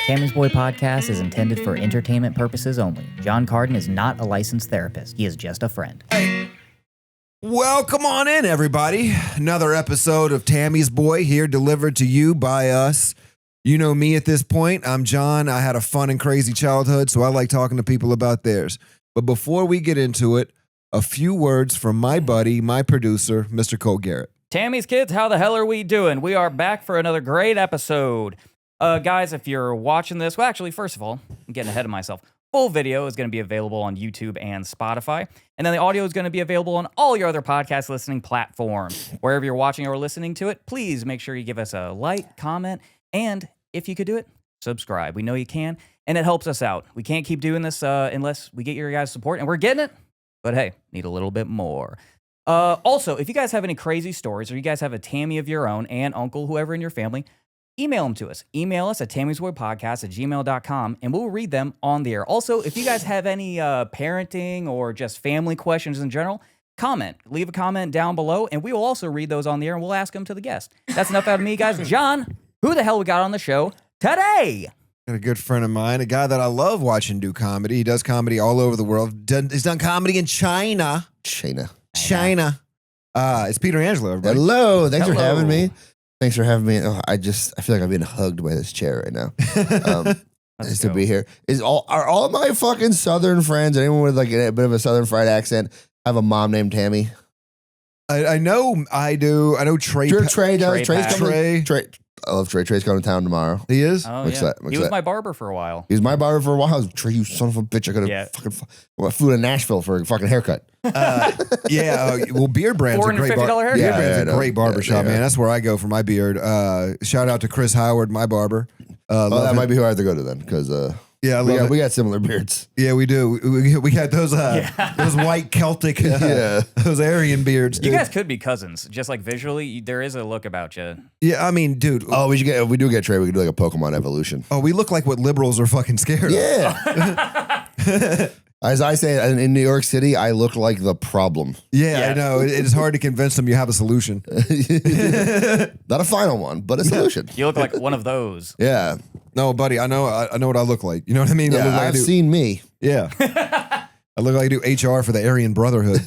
Tammy's Boy Podcast is intended for entertainment purposes only. Jon Carden is not a licensed therapist. He is just a friend. Hey, welcome on in, everybody. Another episode of Tammy's Boy here, delivered to you by us. You know me at this point. I'm John. I had a fun and crazy childhood, so I like talking to people about theirs. But before we get into it, a few words from my buddy, my producer, Mr. Cole Garrett. Tammy's kids, how the hell are we doing? We are back for another great episode. Guys, if you're watching this, well, actually, first of all, I'm getting ahead of myself. Full video is going to be available on YouTube and Spotify. And then the audio is going to be available on all your other podcast listening platforms. Wherever you're watching or listening to it, please make sure you give us a like, comment, and if you could do it, subscribe. We know you can, and it helps us out. We can't keep doing this unless we get your guys' support, and we're getting it. But hey, need a little bit more. Also, if you guys have any crazy stories or you guys have a Tammy of your own, aunt, uncle, whoever in your family, email them to us. Email us at tammysboypodcast@gmail.com, and we'll read them on the air. Also, if you guys have any parenting or just family questions in general, comment. Leave a comment down below, and we will also read those on the air, and we'll ask them to the guest. That's enough out of me, guys. John, who the hell we got on the show today? Got a good friend of mine, a guy that I love watching do comedy. He does comedy all over the world. He's done comedy in China. China. It's Peter Angelo, everybody. Hello. Thanks for having me. Thanks for having me. Oh, I feel like I'm being hugged by this chair right now. Nice to be here. Are all my fucking Southern friends, anyone with like a bit of a Southern fried accent, have a mom named Tammy? I know I do. I know Trey. Trey does. Trey. I love Trey. Trey's coming to town tomorrow. He is? Oh, yeah. He was my barber for a while. He was my barber for a while. Trey, you son of a bitch. I could have fucking flew to Nashville for a fucking haircut. Well, Beard Brand's a great haircut. Beard Brand's a great barbershop, man. That's where I go for my beard. Shout out to Chris Howard, my barber. That might be who I have to go to then, because we got similar beards. Yeah, we do. We got those those white Celtic, those Aryan beards. Dude. You guys could be cousins, just like visually. There is a look about you. Yeah, I mean, dude. Oh, we do get Trey. We could do like a Pokemon evolution. Oh, we look like what liberals are fucking scared of. Yeah. As I say, in New York City, I look like the problem. Yeah, I know. It is hard to convince them you have a solution. Not a final one, but a solution. You look like one of those. Yeah. No, buddy, I know what I look like. You know what I mean? Yeah, I've seen me. Yeah. I look like I do HR for the Aryan Brotherhood.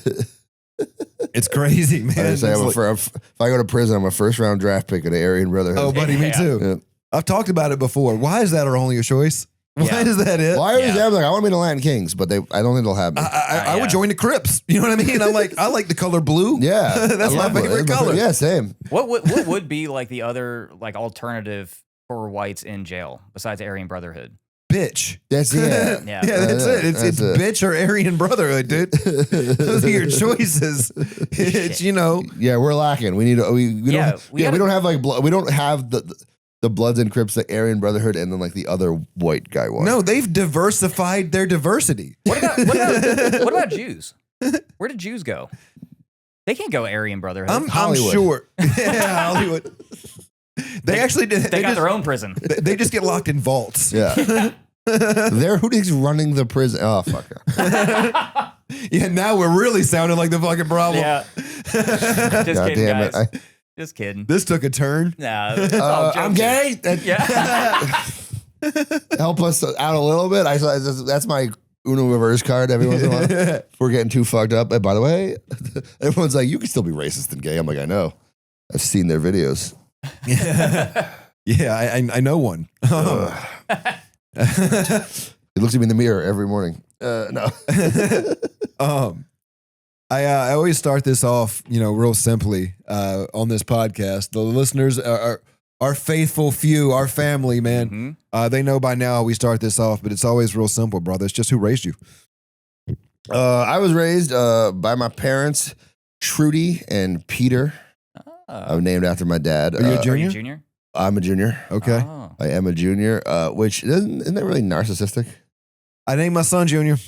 It's crazy, man. I say if I go to prison, I'm a first-round draft pick of the Aryan Brotherhood. Oh, buddy, me too. Yeah. I've talked about it before. Why is that our only choice? Why is that it? Why is that? Like, I want to be the Latin Kings, but I don't think they'll have me. I would join the Crips. You know what I mean? I like the color blue. Yeah. That's my favorite color. Yeah, same. What would be like the other like alternative for whites in jail besides Aryan Brotherhood? Bitch. That's it. Yeah, that's it. It's bitch or Aryan Brotherhood, dude. Those are your choices. It's Yeah, we're lacking. We don't have like blood. We don't have the Bloods and Crips, the Aryan Brotherhood, and then like the other white guy one. No, they've diversified their diversity. What about Jews? Where did Jews go? They can't go Aryan Brotherhood. I'm sure. Yeah, Hollywood. They actually did. They got their own prison. They just get locked in vaults. Yeah. Who's running the prison? Oh, fuck. Yeah, now we're really sounding like the fucking problem. Yeah. Just kidding, guys. Just kidding. This took a turn. Nah, I'm gay. Yeah. Help us out a little bit. That's my Uno reverse card every once in a while. If we're getting too fucked up. And by the way, everyone's like, you can still be racist and gay. I'm like, I know. I've seen their videos. Yeah, I know one. He looks at me in the mirror every morning. No. I always start this off, real simply on this podcast. The listeners are our faithful few, our family, man. Mm-hmm. They know by now how we start this off, but it's always real simple, brother. It's just who raised you. I was raised by my parents, Trudy and Peter. I'm named after my dad. Are you a junior? Are you a junior? I'm a junior. Okay. Oh. I am a junior, which isn't that really narcissistic? I named my son Junior.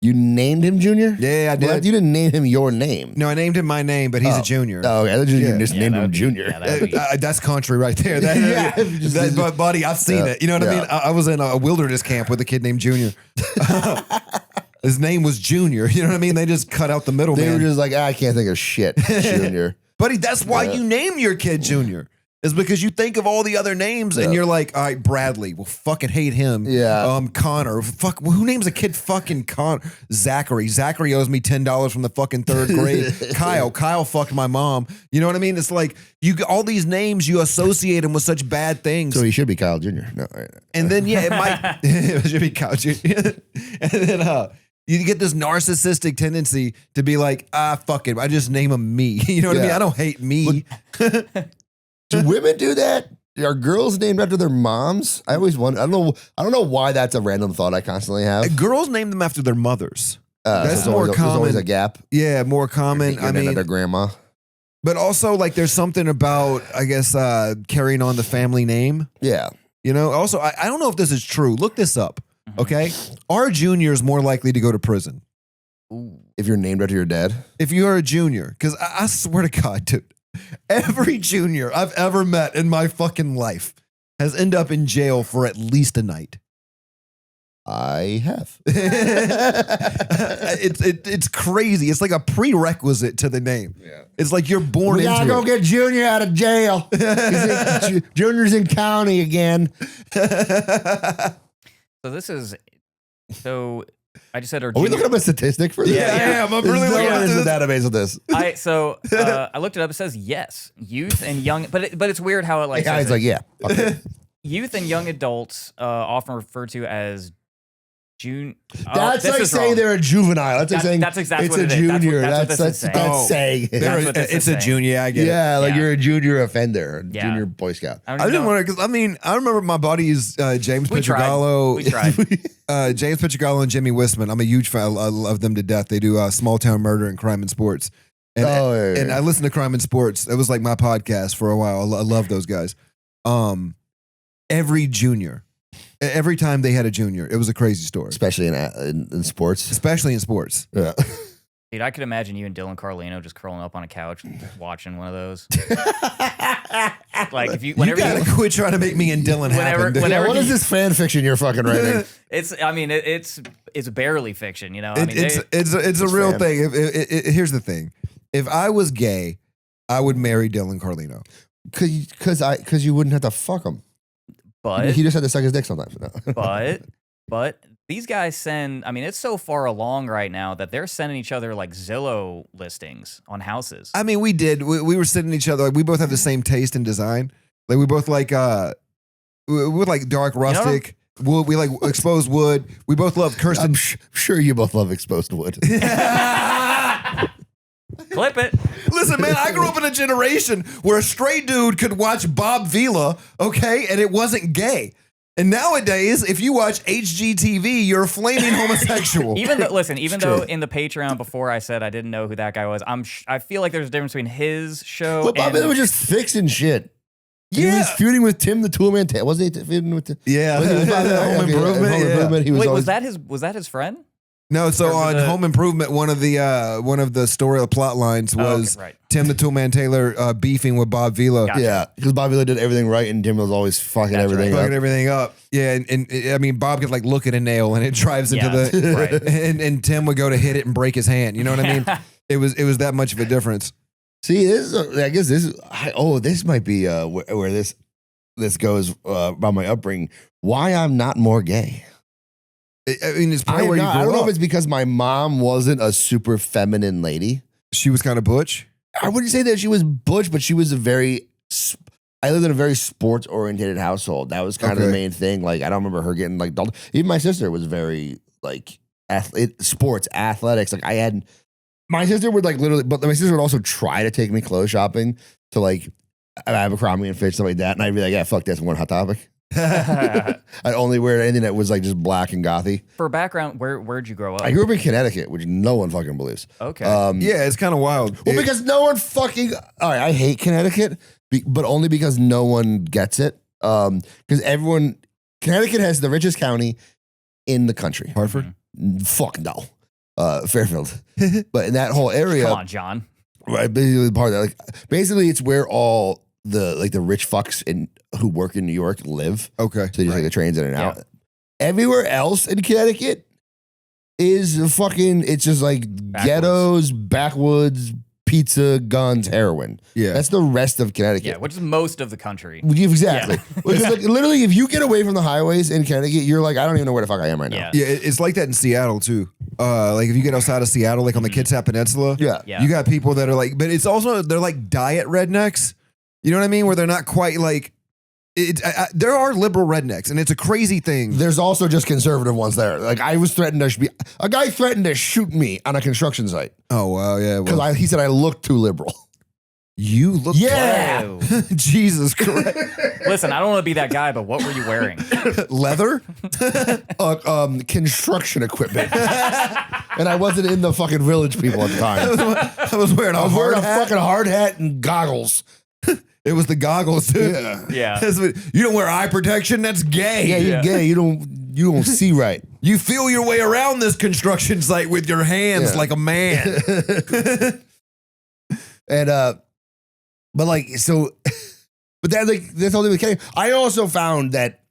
You named him Junior? Yeah, I did. Well, you didn't name him your name. No, I named him my name, but he's a junior. Oh, okay. You just named him Junior. That's country right there. But buddy, I've seen it. You know what I mean? I was in a wilderness camp with a kid named Junior. His name was Junior. You know what I mean? They just cut out the middle. They were just like, I can't think of shit, Junior. Buddy, that's why you name your kid Junior. is because you think of all the other names and you're like, all right, Bradley, well, fucking hate him. Yeah. Connor, fuck, who names a kid fucking Connor? Zachary owes me $10 from the fucking 3rd grade. Kyle fucked my mom. You know what I mean? It's like all these names, you associate them with such bad things. So he should be Kyle Jr. No, right. And then, yeah, it might, it should be Kyle Jr. And then, you get this narcissistic tendency to be like, fuck it, I just name him me. You know what I mean? I don't hate me. Do women do that? Are girls named after their moms? I always wonder. I don't know why that's a random thought I constantly have. Girls name them after their mothers. That's so more common. There's always a gap. Yeah, more common. I mean, their grandma. But also, like, there's something about, I guess, carrying on the family name. Yeah. You know. Also, I don't know if this is true. Look this up. Okay, are juniors more likely to go to prison? Ooh. If you're named after your dad? If you are a junior, because I swear to God, dude, every junior I've ever met in my fucking life has ended up in jail for at least a night. I have. It's crazy. It's like a prerequisite to the name. Yeah. It's like you're born into it. We gotta go get Junior out of jail. Junior's in county again. So I just said, are we looking up a statistic for this? Yeah, I'm really looking at the database of this. I looked it up. It says yes, youth and young, but it's weird how it like. Yeah, it's like okay. Youth and young adults often referred to as June. That's like saying wrong. They're a juvenile. That's like saying that's exactly it's what a it is. junior. That's saying. It's a junior. I get it. Yeah, like you're a junior offender, Yeah. junior Boy Scout. I didn't want to, because I mean, I remember my buddies James Piccigallo. We tried. James Piccigallo and Jimmy Wisman. I'm a huge fan. I love them to death. They do Small Town Murder and Crime and Sports. And, and I listen to Crime and Sports. It was like my podcast for a while. I love those guys. Every junior. Every time they had a junior, it was a crazy story. Especially in sports. Especially in sports. Yeah. Dude, I could imagine you and Dylan Carlino just curling up on a couch watching one of those. Like if you gotta quit trying to make me and Dylan happen. What is this fan fiction you're fucking writing? It's barely fiction, you know. It's a real thing. Here's the thing: if I was gay, I would marry Dylan Carlino. Because you wouldn't have to fuck him. But he just had to suck his dick sometimes. but these guys send. I mean, it's so far along right now that they're sending each other like Zillow listings on houses. I mean, we did. We were sending each other. Like, we both have the same taste in design. Like we both like we like dark rustic. Wood. We like exposed wood. We both love Kirsten. I'm sure you both love exposed wood. Clip it. Listen, man, I grew up in a generation where a straight dude could watch Bob Vila, okay, and it wasn't gay. And nowadays, if you watch HGTV, you're a flaming homosexual. Even though in the Patreon before I said I didn't know who that guy was, I feel like there's a difference between his show and Bob Vila was just fixing shit. Yeah. He was feuding with Tim the Toolman. Wasn't he feuding with Tim? Yeah. Home Improvement. He was was that his friend? No, so on Home Improvement, one of the story plot lines was Tim the Toolman Taylor beefing with Bob Vila. Gotcha. Yeah, because Bob Vila did everything right, and Tim was always fucking everything up. Yeah, and I mean, Bob could like look at a nail, and it drives into the right. and Tim would go to hit it and break his hand. You know what I mean? It was that much of a difference. See, this might be where this goes about my upbringing. Why I'm not more gay. I mean, it's probably where you grew up. I don't know if it's because my mom wasn't a super feminine lady. She was kind of butch. I wouldn't say that she was butch, but she was I lived in a very sports oriented household. That was kind of the main thing. Like, I don't remember her getting like, even my sister was very like sports, athletics. Like my sister would like literally, but my sister would also try to take me clothes shopping to like Abercrombie and Fitch, stuff like that. And I'd be like, yeah, fuck this, one Hot Topic. I'd only wear anything that was like just black and gothy. For background, where'd you grow up? I grew up in Connecticut, which no one fucking believes. Okay. Yeah, it's kind of wild. Well, because no one fucking. All right, I hate Connecticut, but only because no one gets it. Because Connecticut has the richest county in the country. Hartford? Fuck no. Fairfield. But in that whole area. Come on, John. Right, basically part of that. Like, basically, it's where all the rich fucks who work in New York live. Okay. So you take the trains in and out. Everywhere else in Connecticut is fucking, it's just like ghettos, backwoods, pizza, guns, heroin. Yeah. That's the rest of Connecticut. Yeah, which is most of the country. Exactly. Yeah. Which is like, literally, if you get away from the highways in Connecticut, you're like, I don't even know where the fuck I am right now. Yeah. Yeah, it's like that in Seattle too. Like if you get outside of Seattle, like on the Kitsap Peninsula, Yeah. you got people that are like, but it's also they're like diet rednecks. You know what I mean? Where they're not quite like. There are liberal rednecks, and it's a crazy thing. There's also just conservative ones there. Like I was threatened a guy threatened to shoot me on a construction site Oh wow, yeah. Well, because he said I looked too liberal. you look, Wow. Jesus Christ, Listen, I don't want to be that guy, but what were you wearing? leather. Construction equipment, and I wasn't in the fucking Village People at the time. I was wearing a hard hat. fucking hard hat and goggles. It was the goggles too. Yeah. Yeah. You don't wear eye protection. That's gay. Yeah, you're gay. You don't see right. You feel your way around this construction site with your hands Yeah. like a man. And but like so, but that like that's only with Kenny. I also found that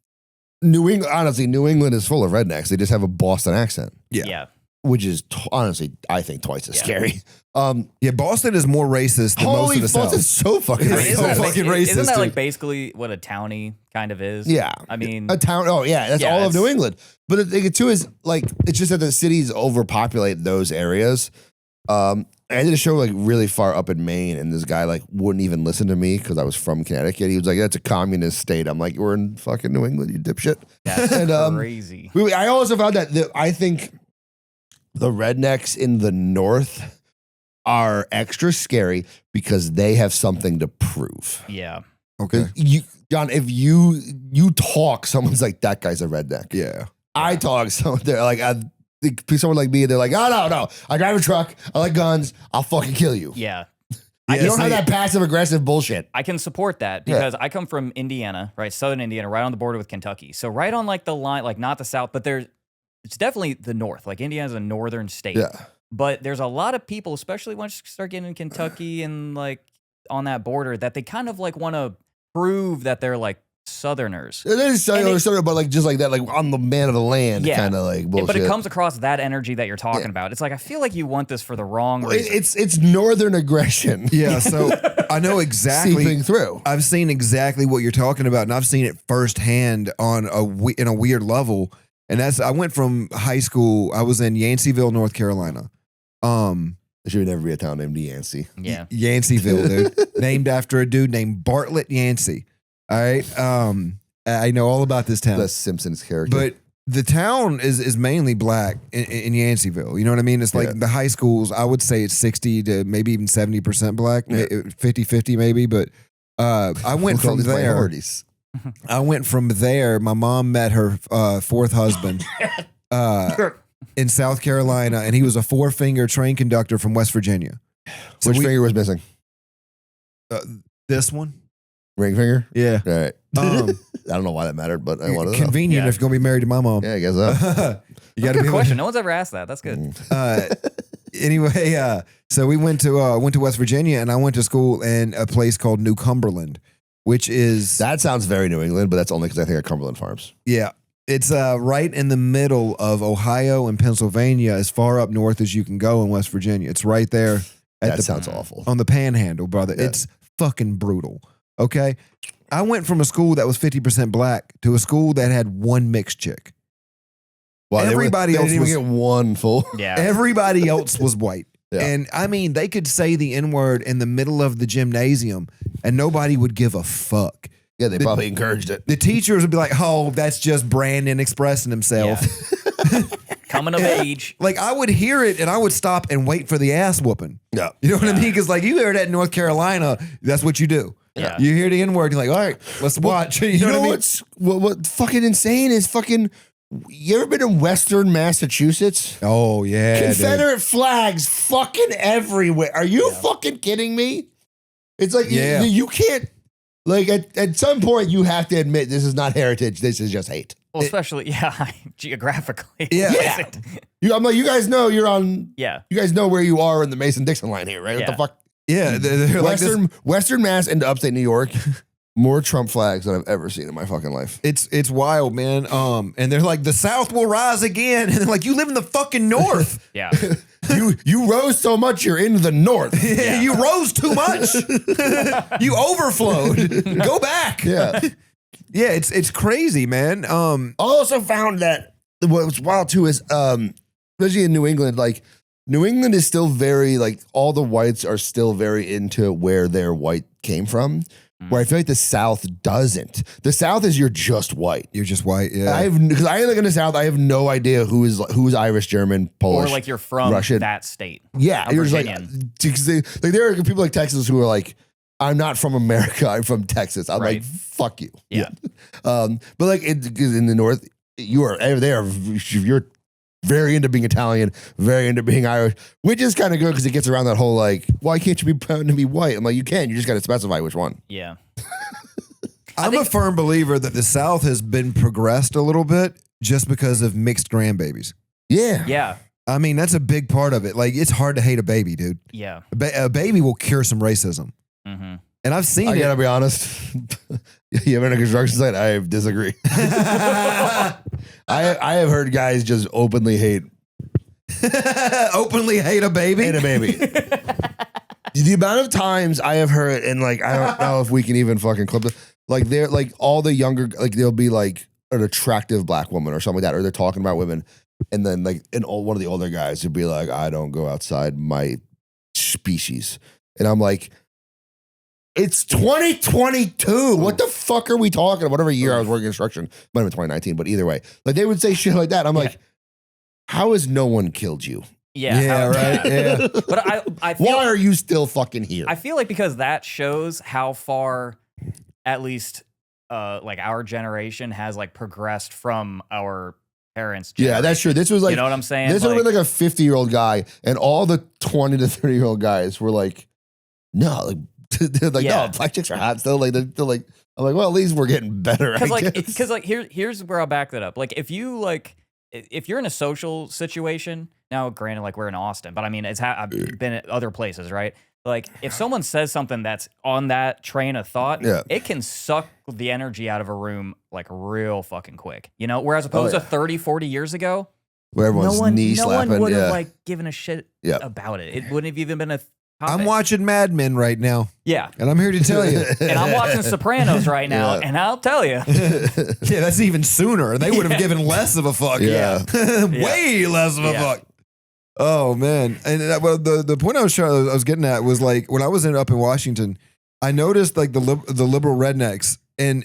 New England is full of rednecks. They just have a Boston accent, Yeah. which is honestly, I think twice as scary. Yeah, Boston is more racist than most Holy of the fuck, South. it's so fucking I mean, racist. isn't that, fucking racist, isn't that like dude. basically what a townie kind of is? Yeah. I mean, A town. Oh yeah, that's Yeah, all of it's- New England. But the thing too is like it's just that the cities overpopulate those areas. I did a show like really far up in Maine, and this guy like wouldn't even listen to me because I was from Connecticut. He was like, "That's a communist state." I'm like, "We're in fucking New England, you dipshit." that's And, crazy. I also found that I think the rednecks in the North are extra scary because they have something to prove. Yeah. Okay. John, if you talk, someone's like, that guy's a redneck. Yeah. I talk, someone they're like, someone like me, they're like, oh no, I drive a truck, I like guns, I'll fucking kill you. Yeah. You don't have that passive aggressive bullshit. I can support that because I come from Indiana, right? Southern Indiana, right on the border with Kentucky. So right on like the line, like not the South, but it's definitely the North. Like Indiana's a northern state. Yeah. But there's a lot of people, especially once you start getting in Kentucky and like on that border, that they kind of like want to prove that they're like Southerners. It is Southern, but like just like that, like I'm the man of the land kind of like bullshit. But it comes across that energy that you're talking about. It's like I feel like you want this for the wrong reason. It's northern aggression. Yeah. So I know exactly. Seeping through. I've seen exactly what you're talking about, and I've seen it firsthand on in a weird level. And I went from high school. I was in Yanceyville, North Carolina. There should never be a town named Yancey. Yeah. Yanceyville, dude, named after a dude named Bartlett Yancey. All right. I know all about this town. The Simpsons character. But the town is mainly black in Yanceyville. You know what I mean? It's like the high schools, I would say it's 60 to maybe even 70% black, 50-50 maybe. But I went from there. Minorities. I went from there. My mom met her fourth husband in South Carolina, and he was a 4-finger train conductor from West Virginia. So Which finger was missing? This one? Ring finger? Yeah. All right. I don't know why that mattered, but I wanted to know. Convenient if you're going to be married to my mom. Yeah, I guess so. You got to Good be question. No one's ever asked that. That's good. Anyway, so we went to West Virginia, and I went to school in a place called New Cumberland, which is That sounds very New England, but that's only because I think of Cumberland Farms. yeah, it's right in the middle of Ohio and Pennsylvania, as far up north as you can go in West Virginia. It's right there. That sounds awful. On the Panhandle, brother. Yeah. It's fucking brutal. Okay, I went from a school that was 50% black to a school that had one mixed chick. Well, Everybody they else didn't even was- get one full. Yeah. Everybody else was white. Yeah. And I mean, they could say the N-word in the middle of the gymnasium and nobody would give a fuck. Yeah, they probably encouraged it. The teachers would be like, oh, that's just Brandon expressing himself. Coming of age. Like, I would hear it and I would stop and wait for the ass whooping. Yeah. You know what I mean? Because, like, you hear that in North Carolina, that's what you do. Yeah. You hear the N-word, you're like, all right, let's watch. You know what I mean? What fucking insane is fucking. You ever been in Western Massachusetts? Oh, yeah. dude. Confederate flags fucking everywhere. Are you fucking kidding me? It's like you can't. Like at some point, you have to admit this is not heritage. This is just hate. Well, especially, geographically. Yeah. I'm like, you guys know you're on. Yeah. You guys know where you are in the Mason-Dixon line here, right? What the fuck? Yeah. They're like this- Western Mass into upstate New York more Trump flags than I've ever seen in my fucking life. It's wild, man. And they're like, the South will rise again. And they're like, you live in the fucking North. Yeah. You rose so much, you're in the North. Yeah. You rose too much. You overflowed. Go back. Yeah. Yeah, it's crazy, man. I also found that what's wild too is, especially in New England, like New England is still very like all the whites are still very into where their white came from. Where I feel like the South doesn't. The South is you're just white. You're just white, yeah. Because I live in the South, I have no idea who's Irish, German, Polish, Or like you're from Russian. that state. Yeah, I'm you're just Virginian. like there are people like Texas who are like, I'm not from America, I'm from Texas. I'm Right. like, fuck you. Yeah. But like in the North, you're very into being Italian, very into being Irish, which is kind of good because it gets around that whole like, why can't you be proud to be white? I'm like, you can. You just got to specify which one. Yeah. I'm a firm believer that the South has been progressed a little bit just because of mixed grandbabies. Yeah. Yeah. I mean, that's a big part of it. Like, it's hard to hate a baby, dude. Yeah. A baby will cure some racism. Mm-hmm. And I've seen I it. gotta be honest. You ever in a construction site? I disagree. I have heard guys just openly hate Openly hate a baby. a baby. The amount of times I have heard, and like I don't know if we can even fucking clip it. Like they're like all the younger, like they'll be like an attractive black woman or something like that, or they're talking about women, and then like one of the older guys would be like, "I don't go outside my species," and I'm like, it's 2022. What the fuck are we talking about? Whatever year I was working construction, might have been 2019, but either way, like they would say shit like that. I'm like, how has no one killed you? Yeah. Yeah, right. Yeah. But I feel Why are you still fucking here? I feel like because that shows how far, at least, like our generation has like progressed from our parents. Yeah, that's true. This was like, you know what I'm saying? this would have been like a 50-year-old guy, and all the 20 to 30-year-old guys were like, no, like, they're like, Yeah. no, black chicks are hot still. Like, they're still like, I'm like, well, at least we're getting better. Because here's where I'll back that up. Like if you're in a social situation now, granted, like we're in Austin, but I mean, I've been at other places, right? Like if someone says something that's on that train of thought, Yeah. it can suck the energy out of a room like real fucking quick, you know? Whereas opposed to 30, 40 years ago, where everyone's knee slapping. no one would yeah. have like given a shit Yeah. about it. It wouldn't have even been a topic. I'm watching Mad Men right now, Yeah. and I'm here to tell you. And I'm watching Sopranos right now, Yeah. and I'll tell you. Yeah, that's even sooner. They would have given less of a fuck. Yeah. Way less of a Yeah. fuck. Oh man! And the point I was getting at was like when I was up in Washington, I noticed like the liberal rednecks, and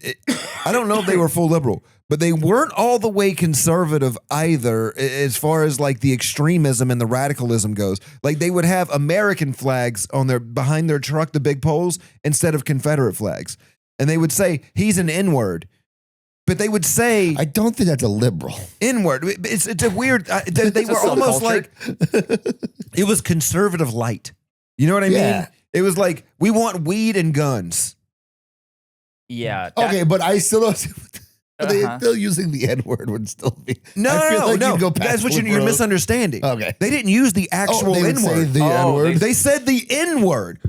I don't know if they were full liberal, but they weren't all the way conservative either, as far as like the extremism and the radicalism goes. Like they would have American flags on behind their truck, the big poles, instead of Confederate flags, and they would say he's an N-word. But they would say I don't think that's a liberal. N-word. It's a weird. They were almost like it was conservative light. You know what I mean? Yeah. It was like we want weed and guns. Yeah. Okay, but I still don't. They Uh-huh. still using the N-word would still be. No, I feel no, like no. you'd go past That's what you're liberal. misunderstanding. Okay. They didn't use the actual they would say N-word. the Oh, N-word. They said the N-word.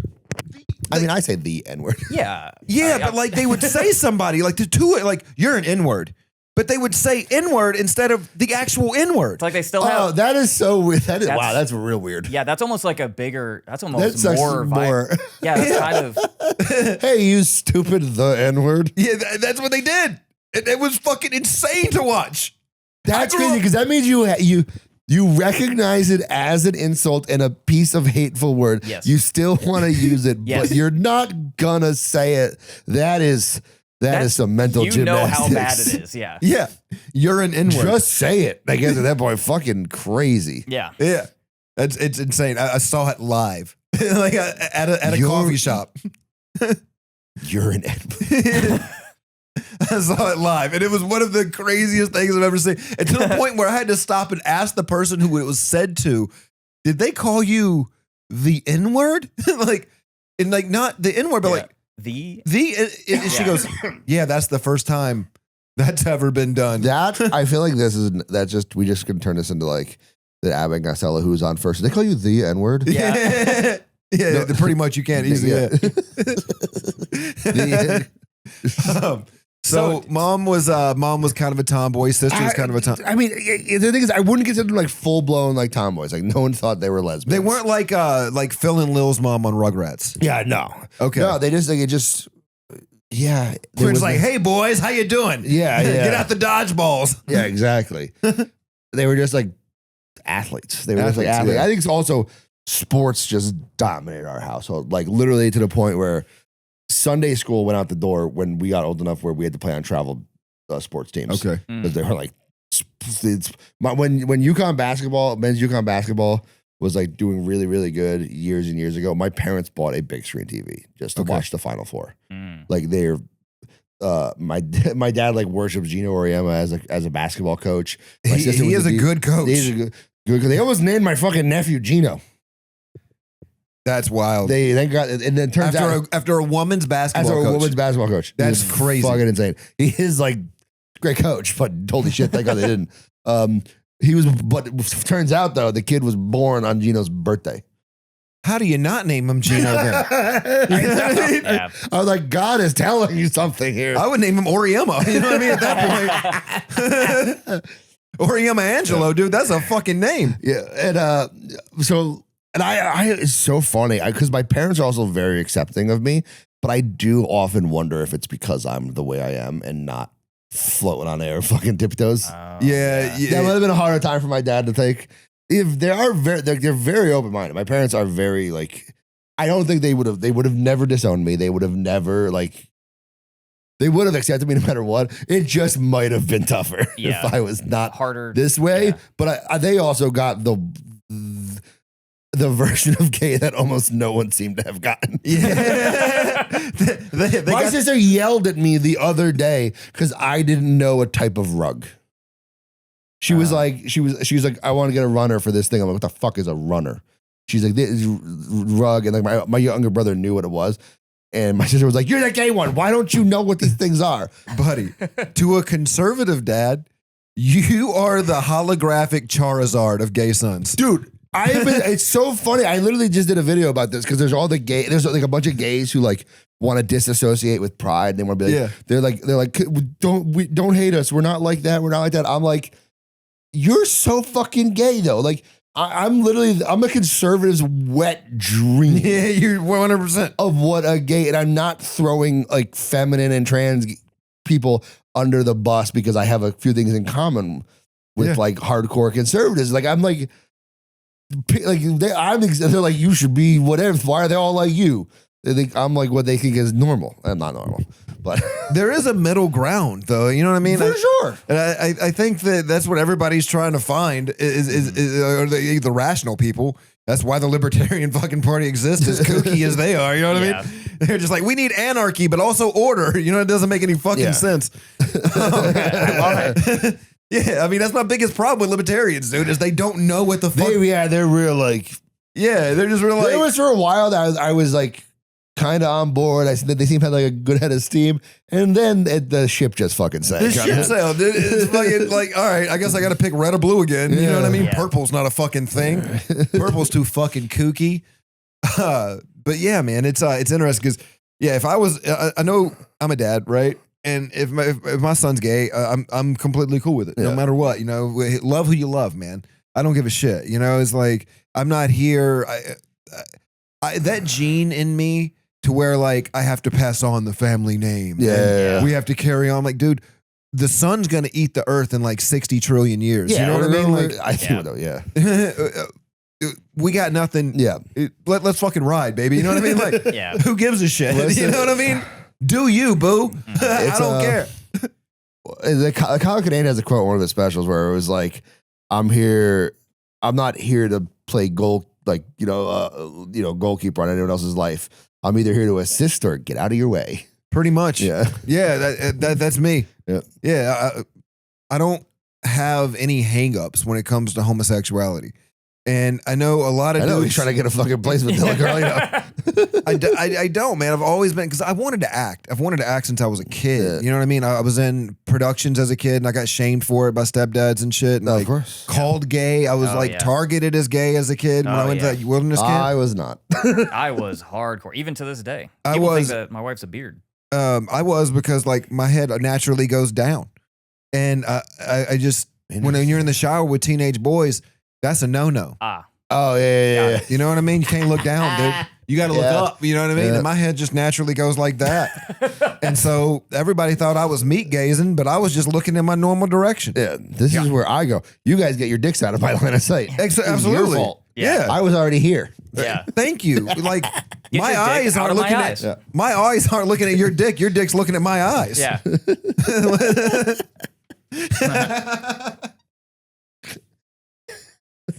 I mean, I say the N-word. Yeah. Yeah, but like they would say somebody like like you're an N-word, but they would say N-word instead of the actual N-word. It's like they still Oh, have. that is so weird. Wow, That's- that's real weird. Yeah, that's almost like a bigger. That's almost That's actually more. Yeah, that's kind of. Hey, you stupid the N-word. Yeah, that's what they did. It was fucking insane to watch. That's I grew crazy up- because that means you recognize it as an insult and a piece of hateful word. Yes. You still want to use it, Yes. but you're not gonna say it. That is some mental You know gymnastics. how bad it is. Yeah. Yeah, you're an N-word. Just say it. I guess at that point, fucking crazy. Yeah. Yeah, it's insane. I saw it live, like at a You're- coffee shop. You're an N-word. I saw it live, and it was one of the craziest things I've ever seen. And to the point where I had to stop and ask the person who it was said to, "Did they call you the N-word?" like not the N-word, but Yeah. like The. and she goes, "Yeah, that's the first time that's ever been done." That I feel like we just can turn this into like the Abbott and Costello who's on first. Did they call you the N-word? Yeah, yeah, pretty much you can't easily. Yeah. Yeah. So mom was kind of a tomboy. Sister was kind of a tomboy. I mean, the thing is, I wouldn't consider them like full blown like tomboys. Like no one thought they were lesbians. They weren't like Phil and Lil's mom on Rugrats. Yeah, no. Okay. No, they just like it just. Yeah, We're just like, hey boys, how you doing? Yeah, yeah. Get out the dodgeballs. Yeah, exactly. They were just like athletes. They were just like athletes. Yeah. I think it's also sports just dominated our household. Like literally to the point where Sunday school went out the door when we got old enough where we had to play on travel sports teams. Okay. Because they were like, when UConn basketball, men's UConn basketball was like doing really, really good years and years ago, my parents bought a big screen TV just to watch the Final Four. Like they're, my dad like worships Gino Auriemma as a basketball coach. He is a good coach. He's a good. They almost named my fucking nephew Gino. That's wild. They got, and then it turns out after a woman's basketball coach. That's crazy. Fucking insane. He is like great coach, but holy shit, thank God they didn't. He was, but it turns out though the kid was born on Gino's birthday. How do you not name him Gino then? Yeah. I was like, God is telling you something here. I would name him Auriemma. You know what I mean? At that point, Auriemma Angelo, dude, that's a fucking name. Yeah, and so. And I it's so funny because my parents are also very accepting of me, but I do often wonder if it's because I'm the way I am and not floating on air, fucking tiptoes. Yeah. That would have been a harder time for my dad to take. If they are they're very open minded. My parents are very like. I don't think they would have never disowned me. They would have never They would have accepted me no matter what. It just might have been tougher if I was not harder this way. Yeah. But they also got the version of gay that almost no one seemed to have gotten. Yeah. My sister yelled at me the other day because I didn't know a type of rug. She was like, I want to get a runner for this thing. I'm like, what the fuck is a runner? She's like, this is rug. And like my younger brother knew what it was. And my sister was like, you're the gay one. Why don't you know what these things are? Buddy, to a conservative dad, you are the holographic Charizard of gay sons. Dude. It's so funny. I literally just did a video about this because there's like a bunch of gays who like want to disassociate with pride. They want to be like, they're like, don't hate us. We're not like that. We're not like that. I'm like, you're so fucking gay though. Like I'm a conservative's wet dream. Yeah, you're 100% of what a gay, and I'm not throwing like feminine and trans people under the bus because I have a few things in common with like hardcore conservatives. Like I'm like. Like they're like, you should be whatever. Why are they all like you? They think I'm like what they think is normal. I'm not normal, but there is a middle ground, though. You know what I mean? For sure. And I think that's what everybody's trying to find is the rational people. That's why the Libertarian fucking party exists, as kooky as they are. You know what I mean? They're just like, we need anarchy, but also order. You know, it doesn't make any fucking sense. I love it. Yeah, I mean, that's my biggest problem with libertarians, dude, is they don't know what the fuck. They're real like. Yeah, they're just real like. There was for a while that I was like kind of on board. I said that they seemed to have like a good head of steam, and then the ship just fucking sank. The ship sailed. It's fucking like, all right, I guess I got to pick red or blue again. You know what I mean? Yeah. Purple's not a fucking thing. Purple's too fucking kooky. But yeah, man, it's interesting because if I was, I know I'm a dad, right? And if my son's gay, I'm completely cool with it, no matter what. You know, love who you love, man. I don't give a shit. You know, it's like I'm not here. That gene in me to where like I have to pass on the family name. Yeah, we have to carry on. Like, dude, the sun's gonna eat the earth in like 60 trillion years. You know what I mean? Like, I think so. We got nothing. Yeah, let's fucking ride, baby. You know what I mean? Like, who gives a shit? Listen. You know what I mean? Do you, boo? I don't care. Colin Canadian has a quote in one of his specials where it was like, I'm not here to play goalkeeper on anyone else's life. I'm either here to assist or get out of your way. Pretty much. Yeah. Yeah, that's me. Yeah. Yeah, I don't have any hangups when it comes to homosexuality. And I know a lot of dudes he's trying to get a fucking placement with the girl, you know. I don't, man. I've always been, because I wanted to act. I've wanted to act since I was a kid. Yeah. You know what I mean? I was in productions as a kid, and I got shamed for it by stepdads and shit. And like, of course. Called gay. I was targeted as gay as a kid when I went to that wilderness camp. I was not. I was hardcore, even to this day. I People was. think that my wife's a beard. I was because like my head naturally goes down, and I just when you're in the shower with teenage boys, that's a no. Oh yeah. You know what I mean? You can't look down, dude. You got to look up. You know what I mean? Yeah. And my head just naturally goes like that. And so everybody thought I was meat gazing, but I was just looking in my normal direction. Yeah, this is where I go. You guys get your dicks out of my line of sight. Absolutely. Your fault. Yeah. I was already here. Yeah. Thank you. Like Get my your dick eyes out aren't of my looking eyes. at my eyes aren't looking at your dick. Your dick's looking at my eyes. Yeah.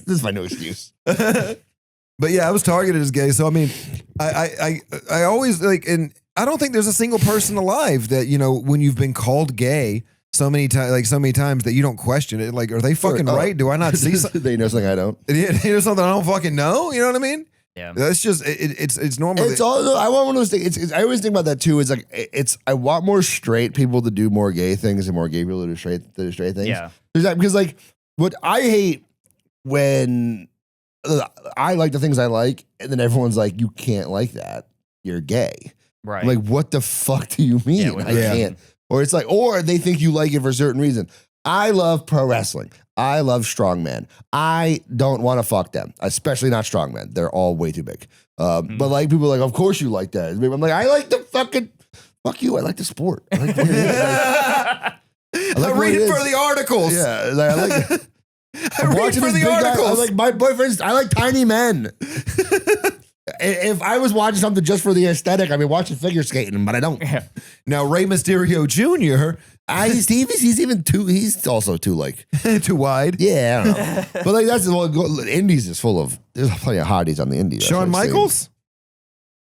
This is my new excuse. But yeah, I was targeted as gay. So I mean, I always like, and I don't think there's a single person alive that, you know, when you've been called gay so many times that you don't question it. Like, are they fucking right? Do I not see something? They know something I don't. They know something I don't fucking know. You know what I mean? Yeah. That's just it's normal. It's all. I want one of those things. I always think about that too. It's like I want more straight people to do more gay things and more gay people to do straight things. Yeah. Because like what I hate when I like the things I like, and then everyone's like, you can't like that. You're gay. Right. I'm like, what the fuck do you mean? what I do you can't. Or it's like, or they think you like it for a certain reason. I love pro wrestling. I love strongman. I don't want to fuck them, especially not strongmen. They're all way too big. But like people are like, of course you like that. I'm like, I like the fucking fuck you. I like the sport. I like what it is. I read it for the articles. Yeah, like, I like. I'm read for the guy. articles. I like my boyfriend's. I like tiny men. If I was watching something just for the aesthetic, I'd be watching figure skating, but I don't. Yeah. Now Rey Mysterio Jr. He's even too. He's also too like too wide. Yeah, I don't know. But like that's the Indies is full of. There's plenty of hotties on the Indies. Shawn Michaels.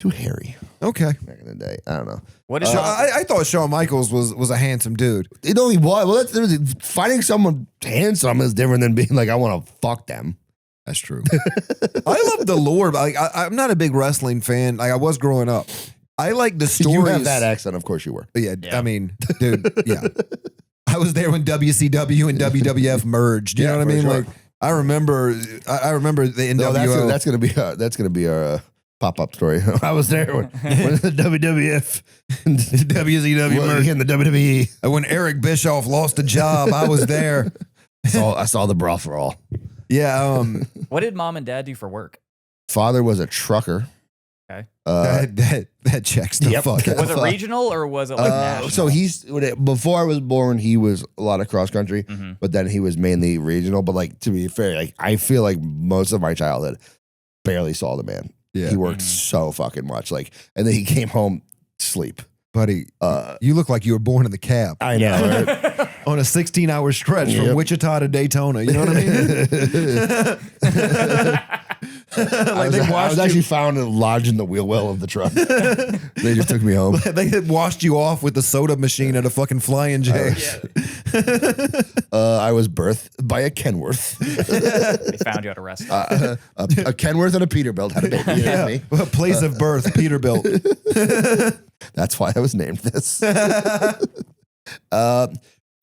Too hairy. Okay. Back in the day, I don't know. What is I thought Shawn Michaels was a handsome dude. You know he was. Well, that's finding someone handsome is different than being like I want to fuck them. That's true. I love the lore. Like I'm not a big wrestling fan. Like I was growing up. I like the stories. You have that accent, of course you were. Yeah. I mean, dude. Yeah. I was there when WCW and WWF merged. You know what I mean? Sure. Like I remember the NWO. No, that's gonna be our pop up story. I was there when the WWF and the WCW merged in the WWE. When Eric Bischoff lost a job, I was there. I saw the brawl for all. Yeah. what did mom and dad do for work? Father was a trucker. Okay. That checks the fuck out. Was it regional or was it like national? So before I was born, he was a lot of cross country, but then he was mainly regional. But like to be fair, like I feel like most of my childhood barely saw the man. Yeah. He worked so fucking much. Like, and then he came home, sleep. Buddy, you look like you were born in the cab. I know, right? On a 16-hour stretch from Wichita to Daytona. You know what I mean? I was actually found and lodged in the wheel well of the truck. They just took me home. They had washed you off with the soda machine at a fucking Flying J. I was birthed by a Kenworth. They found you at a restaurant. A Kenworth and a Peterbilt had a baby. You know me? A place of birth, Peterbilt. That's why I was named this.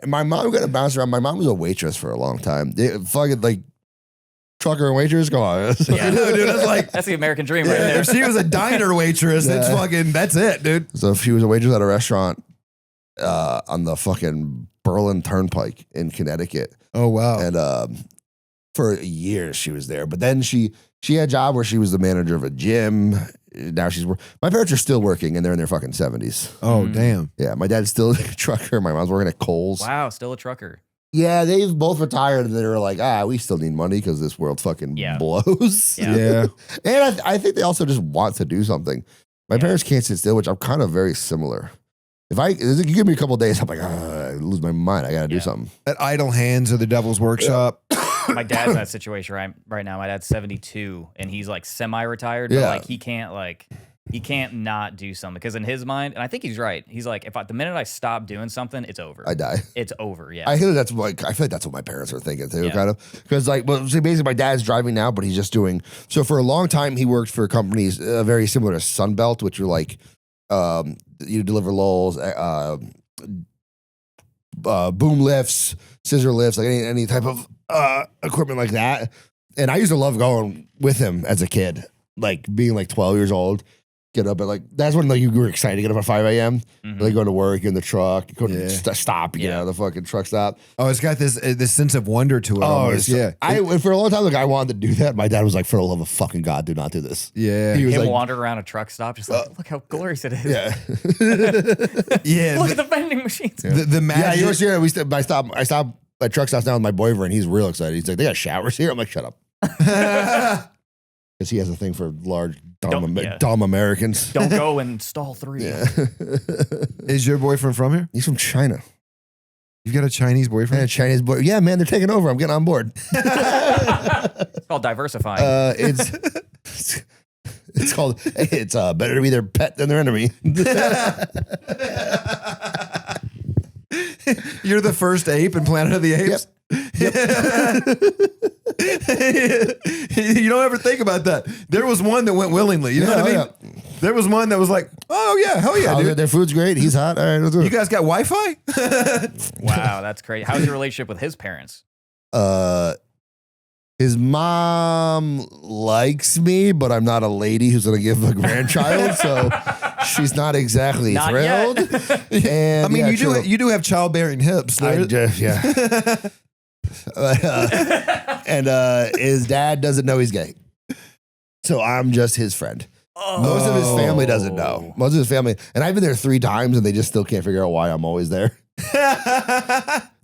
My mom got to bounce around. My mom was a waitress for a long time. Fucking like trucker and waitress. Come on. Yeah. No, dude, that's like That's the American dream right there. if she was a diner waitress, that's it, dude. So she was a waitress at a restaurant on the fucking Berlin Turnpike in Connecticut. Oh wow. And for years she was there. But then she had a job where she was the manager of a gym. Now my parents are still working and they're in their fucking 70s. Oh damn. Yeah, my dad's still a trucker. My mom's working at Kohl's. Wow, still a trucker. Yeah, they've both retired and they were like, we still need money because this world fucking blows. Yeah. And I think they also just want to do something. My parents can't sit still, which I'm kind of very similar. If you give me a couple of days, I'm like, I lose my mind. I got to do something. At Idle Hands or the Devil's Workshop. My dad's in that situation right now. My dad's 72 and he's like semi-retired, but like he can't not do something because in his mind, and I think he's right. He's like, the minute I stop doing something, it's over. I die. It's over. Yeah. I feel like that's what my parents are thinking too, kind of. Because basically my dad's driving now, but he's just doing. So for a long time, he worked for companies very similar to Sunbelt, which were like, you deliver lulls, boom lifts, scissor lifts, like any type of equipment like that. And I used to love going with him as a kid, like being like 12 years old. get up at like, that's when like you were excited to get up at 5 a.m. Mhm. Like going to work, you're in the truck, you couldn't Yeah. stop, you know, the fucking truck stop. Oh, it's got this sense of wonder to it. Almost. Yeah. For a long time, like I wanted to do that. My dad was like, for the love of fucking God, do not do this. Yeah. He was Him like, wander around a truck stop, just like, look how glorious it is. yeah. Yeah. Look at the vending machines. The Yeah, magic. you were serious. I stopped at truck stops now with my boyfriend. He's real excited. He's like, they got showers here. I'm like, shut up. Because he has a thing for large, dumb Americans. Don't go and stall 3. Yeah. Is your boyfriend from here? He's from China. You've got a Chinese boyfriend? Yeah, Chinese boy. Yeah, man, they're taking over. I'm getting on board. It's called diversifying. It's called, it's better to be their pet than their enemy. You're the first ape in Planet of the Apes? You don't ever think about that. There was one that went willingly. You know what I mean? Yeah. There was one that was like, oh, yeah, hell yeah, dude. Their food's great. He's hot. All right, let's do it. You guys got Wi-Fi? Wow, that's crazy. How's your relationship with his parents? His mom likes me, but I'm not a lady who's going to give a grandchild, so she's not exactly Not thrilled. yet. And I mean, yeah, you do have childbearing hips. yeah. And his dad doesn't know he's gay, so I'm just his friend. Most of his family doesn't know. Most of his family, and I've been there 3 times, and they just still can't figure out why I'm always there.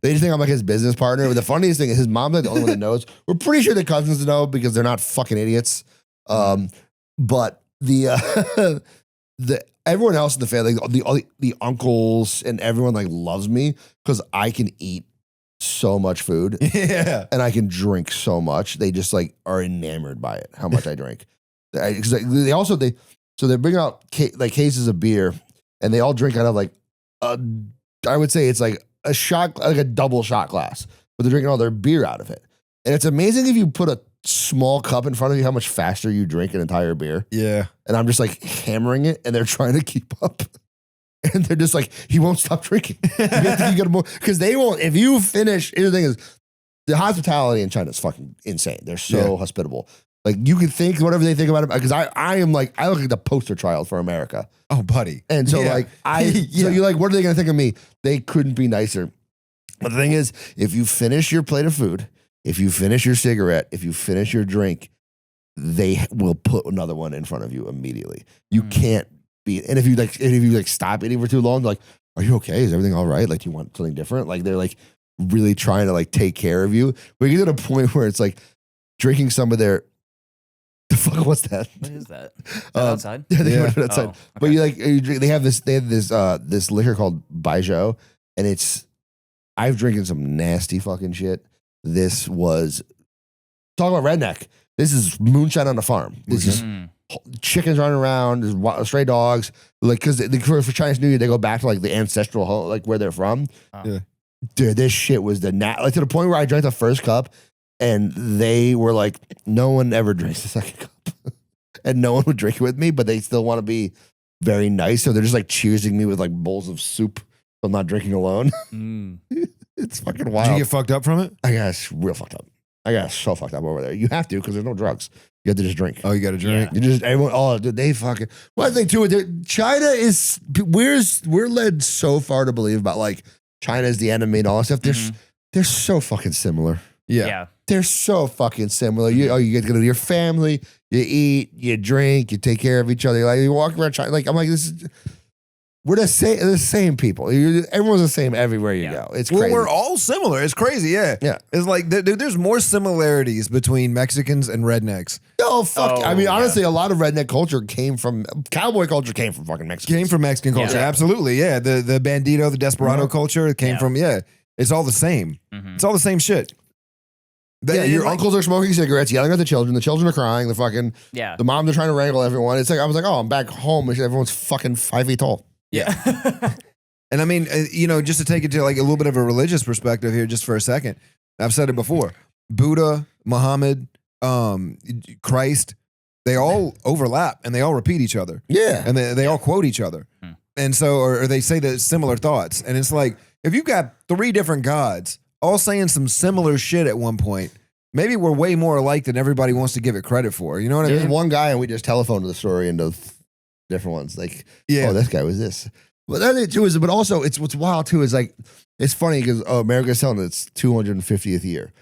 They just think I'm like his business partner. But the funniest thing is his mom's like the only one that knows. We're pretty sure the cousins know because they're not fucking idiots. But the everyone else in the family, the uncles and everyone like loves me because I can eat so much food. Yeah. And I can drink so much. They just like are enamored by it, how much I drink. Because they bring out cases of beer and they all drink out of like I would say it's like a shot, like a double shot glass, but they're drinking all their beer out of it. And it's amazing if you put a small cup in front of you, how much faster you drink an entire beer. Yeah. And I'm just like hammering it and they're trying to keep up. And they're just like, he won't stop drinking. You have to keep getting more. Because they won't, if you finish, here's the thing is, the hospitality in China is fucking insane. They're so hospitable. Like you can think whatever they think about it. Because I look like the poster child for America. Oh, buddy. And so so you're like, what are they going to think of me? They couldn't be nicer. But the thing is, if you finish your plate of food, if you finish your cigarette, if you finish your drink, they will put another one in front of you immediately. You can't be, and if you stop eating for too long, they're like, are you okay? Is everything all right? Like, do you want something different? Like they're like really trying to like take care of you. But you get to a point where it's like drinking some of their, the fuck, what's that? What is that? Is that outside? Yeah, they put it outside. Oh, okay. But they have this liquor called Baijiu, and I've drinking some nasty fucking shit. This was, talk about redneck. This is moonshine on the farm. This is chickens running around, there's stray dogs. Like, because for Chinese New Year, they go back to like the ancestral home, like where they're from. Yeah. Dude, this shit was like to the point where I drank the first cup and they were like, no one ever drinks the second cup. And no one would drink it with me, but they still want to be very nice. So they're just like cheersing me with like bowls of soup. I'm not drinking alone. It's fucking wild. Did you get fucked up from it? I got real fucked up. I got so fucked up over there. You have to because there's no drugs. You have to just drink. Oh, you got to drink? You just everyone. Oh, dude, they fucking. One thing too, China is we're led so far to believe about like China is the enemy and all that stuff. They're so fucking similar. Yeah. They're so fucking similar. You get to go to your family, you eat, you drink, you take care of each other. Like you walk around China. Like I'm like we're the same people. Everyone's the same everywhere you go. It's crazy. Well, we're all similar. It's crazy. Yeah. It's like there's more similarities between Mexicans and rednecks. Oh fuck! I mean, honestly, a lot of redneck culture cowboy culture came from fucking Mexico. Came from Mexican culture. Yeah. Absolutely. Yeah. The bandito, the desperado culture came from. Yeah. It's all the same. It's all the same shit. Your uncles are smoking cigarettes, yelling at the children. The children are crying. The moms are trying to wrangle everyone. It's like I was like, oh, I'm back home. Everyone's fucking 5 feet tall. Yeah. And I mean, just to take it to like a little bit of a religious perspective here, just for a second. I've said it before. Buddha, Muhammad, Christ, they all overlap and they all repeat each other. Yeah. And they all quote each other. And so, or they say the similar thoughts. And it's like, if you've got 3 different gods all saying some similar shit at one point, maybe we're way more alike than everybody wants to give it credit for. You know what I mean? There's one guy and we just telephoned the story into different ones. Like, Yeah. oh, this guy was this. But then it too is, but also it's what's wild too is like, it's funny because America's telling its 250th year.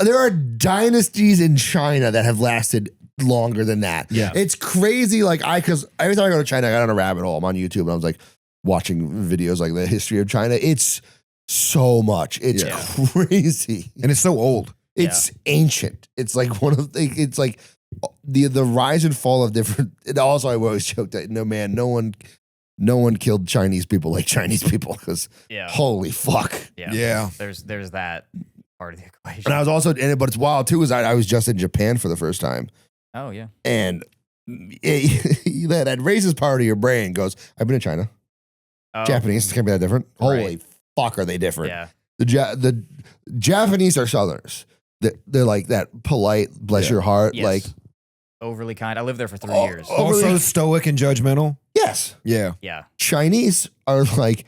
There are dynasties in China that have lasted longer than that. Yeah. It's crazy. Like because every time I go to China, I got on a rabbit hole. I'm on YouTube and I was like watching videos like the history of China. It's so much. It's crazy. And it's so old. It's ancient. It's like one of the, it's like the rise and fall of different. And also, I always joke that no one killed Chinese people like Chinese people because holy fuck. Yeah. There's that part of the equation. And I was also in it, but it's wild too. Is I was just in Japan for the first time. Oh yeah. And that racist part of your brain goes, I've been in China. Oh, Japanese can't be that different. Right. Holy fuck, are they different? Yeah. The Japanese are Southerners. They're like that polite, bless your heart, Yes. like overly kind. I lived there for 3 years. Also stoic and judgmental. yes. Yeah. Yeah. Chinese are like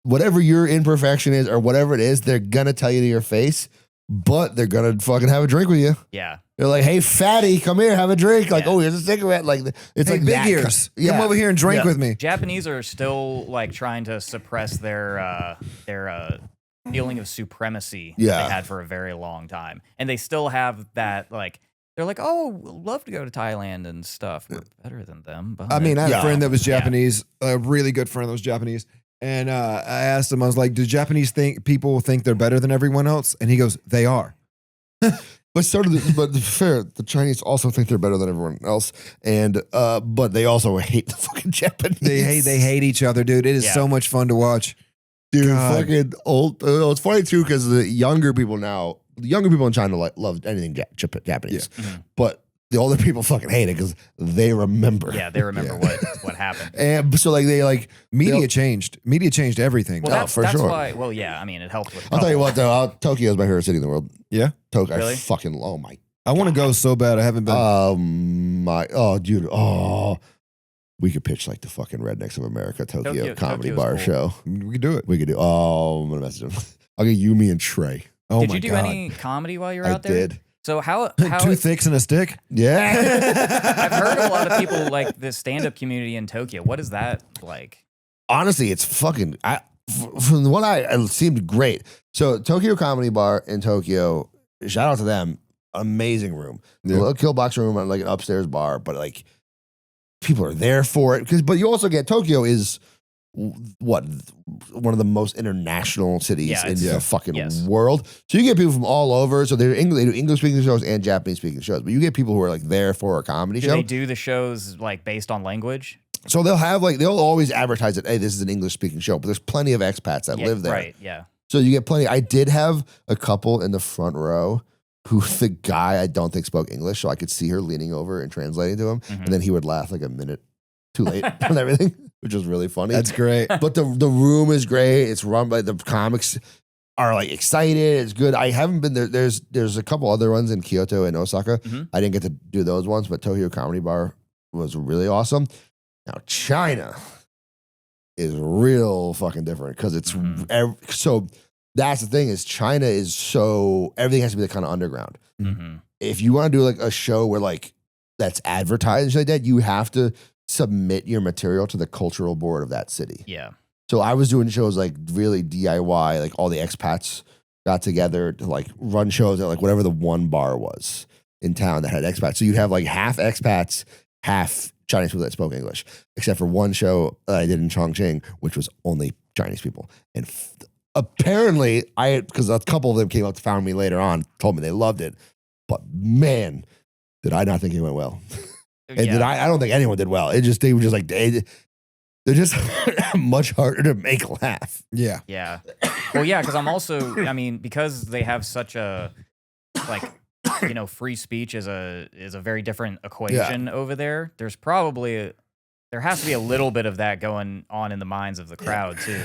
whatever your imperfection is or whatever it is, they're gonna tell you to your face, but they're gonna fucking have a drink with you. Yeah. They're like, hey, fatty, come here, have a drink. Like, Yeah. oh, here's a cigarette. Like, it's Hey, like big that ears. Yeah. Come over here and drink Yeah. with me. Japanese are still like trying to suppress their feeling of supremacy Yeah. they had for a very long time, and they still have that. Like they're like, oh, we'd love to go to Thailand and stuff. We're better than them. But I mean, I had a Yeah. friend that was Yeah. Japanese, a really good friend that was Japanese. And I asked him, I was like, do Japanese people think they're better than everyone else? And he goes, they are. But sort of, but fair, the Chinese also think they're better than everyone else, and but they also hate the fucking Japanese. They hate each other, dude. It is Yeah. so much fun to watch. dude. God. Fucking old. It's funny too because the younger people in China love anything Japanese, but the older people fucking hate it because they remember. yeah, they remember what happened. And so like they like Media changed. Media changed everything. Well, that's, for that's sure. why. Well, yeah, I mean, it helped with. I'll tell you what though, Tokyo is my favorite city in the world. Yeah? Tokyo. Really? I fucking oh my I want to go so bad. I haven't been. dude, we could pitch like the fucking Rednecks of America Tokyo comedy Tokyo's bar cool. show. We could do it. We could do. I'm gonna message him. I'll get you, me, and Trey. Oh Did my you do God. any comedy while you were I out there? did. So how Two thicks and a stick? Yeah. I've heard a lot of people like the stand-up community in Tokyo. What is that like? Honestly, it's fucking. From what it seemed great. So Tokyo Comedy Bar in Tokyo. Shout out to them. Amazing room. Yeah. A little kill box room on like an upstairs bar, but like people are there for it. But you also get Tokyo is what one of the most international cities Yeah, in the fucking yes. world. So you get people from all over. So they do English speaking shows and Japanese speaking shows. But you get people who are like there for a comedy Do show. they do the shows like based on language? So they'll always advertise it. Hey, this is an English speaking show. But there's plenty of expats that Yeah, live there. Right, yeah. So you get plenty. I did have a couple in the front row who the guy I don't think spoke English, so I could see her leaning over and translating to him, and then he would laugh like a minute too late and everything, which was really funny. That's great. But the room is great. It's run by the comics are like excited. It's good. I haven't been there. There's a couple other ones in Kyoto and Osaka. I didn't get to do those ones, but Tokyo Comedy Bar was really awesome. Now China is real fucking different because it's so. That's the thing is China is so everything has to be like kind of underground. If you want to do like a show where like that's advertised and shit like that, you have to submit your material to the cultural board of that city. Yeah. So I was doing shows like really DIY, like all the expats got together to like run shows at like whatever the one bar was in town that had expats. So you'd have like half expats, half Chinese people that spoke English, except for one show I did in Chongqing, which was only Chinese people. And apparently, because a couple of them came up to found me later on, told me they loved it. But man, did I not think it went well. And Yeah. I don't think anyone did well. They were just like, they're just much harder to make laugh. Yeah. Yeah. Well, yeah, because I'm also, I mean, because they have such a, like, free speech is a very different equation over there. There's probably, there has to be a little bit of that going on in the minds of the crowd, too.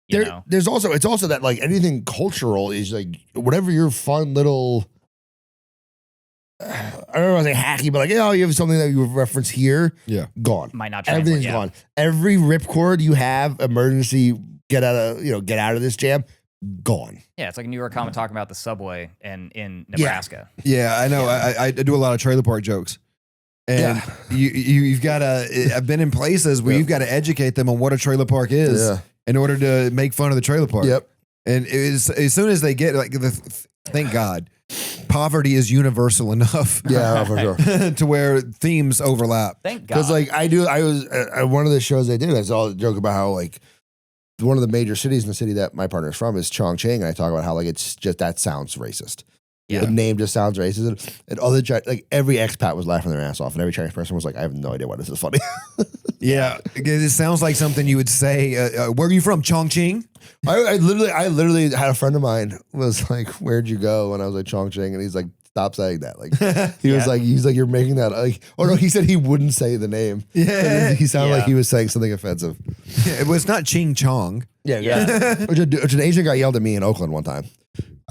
You know? There's also, it's also that like anything cultural is like, whatever your fun little, I don't want to say hacky, but like, you have something that you reference here. Yeah. Gone. Might not translate, Everything's yeah. gone. Every ripcord you have, emergency, get out of this jam, gone. Yeah, it's like a New York comic talking about the subway in Nebraska. Yeah, I know. I do a lot of trailer park jokes. And you've got to, I've been in places where you've got to educate them on what a trailer park is in order to make fun of the trailer park. Yep. And as soon as they get thank God, poverty is universal enough. Yeah, for sure. To where themes overlap. Thank God. Because I was at one of the shows I did, I saw a joke about how like one of the major cities in the city that my partner's from is Chongqing. And I talk about how like it's just, that sounds racist. Yeah. The name just sounds racist. And all the like every expat was laughing their ass off, and every Chinese person was like, I have no idea why this is funny. Yeah, it sounds like something you would say. Where are you from? Chongqing? I literally had a friend of mine was like, where'd you go? And I was like, Chongqing. And he's like, stop saying that. Like he's like, you're making that like, oh no, he said he wouldn't say the name. Yeah. He sounded like he was saying something offensive. Yeah, it was not Ching Chong. Yeah. Which an Asian guy yelled at me in Oakland one time.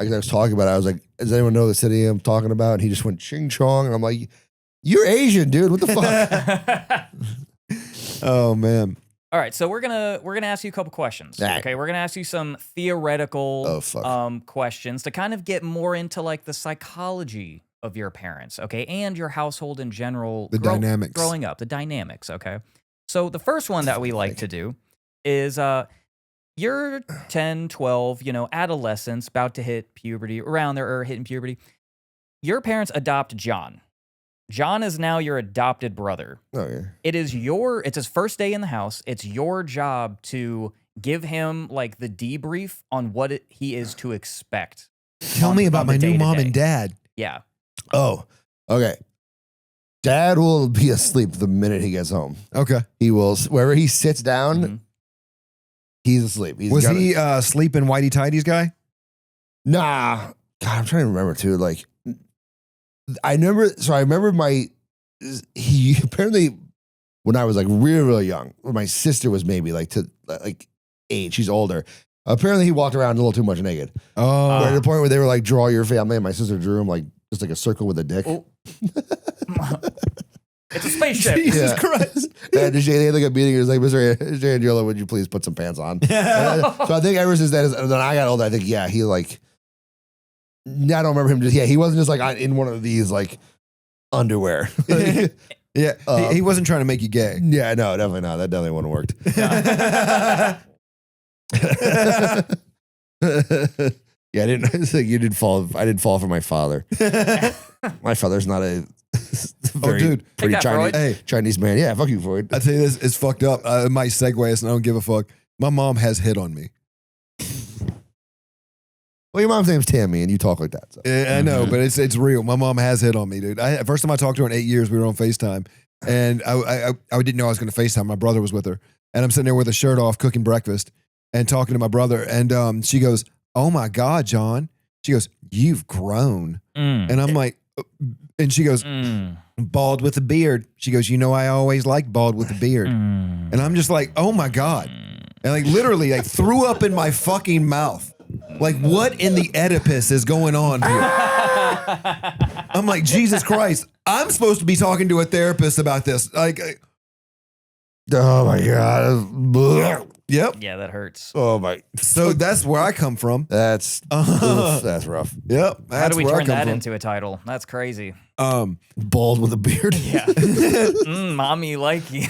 I was talking about it. I was like, does anyone know the city I'm talking about? And he just went ching chong. And I'm like, you're Asian, dude. What the fuck? Oh man. All right, so we're gonna ask you a couple questions. All right. Okay, we're gonna ask you some theoretical questions to kind of get more into like the psychology of your parents, okay, and your household in general. The dynamics. Growing up, the dynamics, okay. So the first one that we like to do is you're 10, 12, adolescence, about to hit puberty, around there, or hitting puberty. Your parents adopt John. John is now your adopted brother. Oh, yeah. It's his first day in the house. It's your job to give him like the debrief on what he is to expect. Tell me about my new mom and dad. Yeah. Oh, okay. Dad will be asleep the minute he gets home. Okay. He will, wherever he sits down, he's asleep. Was he sleeping whitey tighties guy? Nah. God, I'm trying to remember too. Like, I remember he apparently, when I was like really, really young, when my sister was maybe like 8, she's older. Apparently he walked around a little too much naked. Oh. At the point where they were like, draw your family, and my sister drew him like, just like a circle with a dick. Oh. It's a spaceship. Jesus Christ. And they had like a meeting. It was like, Mr. Angelo, would you please put some pants on? So I think ever since then, when I got older, I think, he like, I don't remember him he wasn't just like in one of these like underwear. Yeah. He wasn't trying to make you gay. Yeah, no, definitely not. That definitely wouldn't have worked. Yeah, I didn't fall for my father. My father's not a pretty Chinese man. Yeah, fuck you, Freud. I tell you this, it's fucked up. It might segue us and I don't give a fuck. My mom has hit on me. Well, your mom's name's Tammy and you talk like that. So. I know, but it's real. My mom has hit on me, dude. First time I talked to her in 8 years, we were on FaceTime. And I didn't know I was going to FaceTime. My brother was with her. And I'm sitting there with a shirt off, cooking breakfast and talking to my brother. And she goes, oh my God, John. She goes, you've grown. And I'm like, and she goes, bald with a beard. She goes, I always liked bald with a beard. And I'm just like, oh my God. And like literally like threw up in my fucking mouth. Like what in the Oedipus is going on here? I'm like, Jesus Christ. I'm supposed to be talking to a therapist about this. Like, oh my God. Yep. Yeah, that hurts. Oh my. So that's where I come from. That's rough. Yep. How do we turn that into a title? That's crazy. Bald with a beard. Yeah. Mommy like you.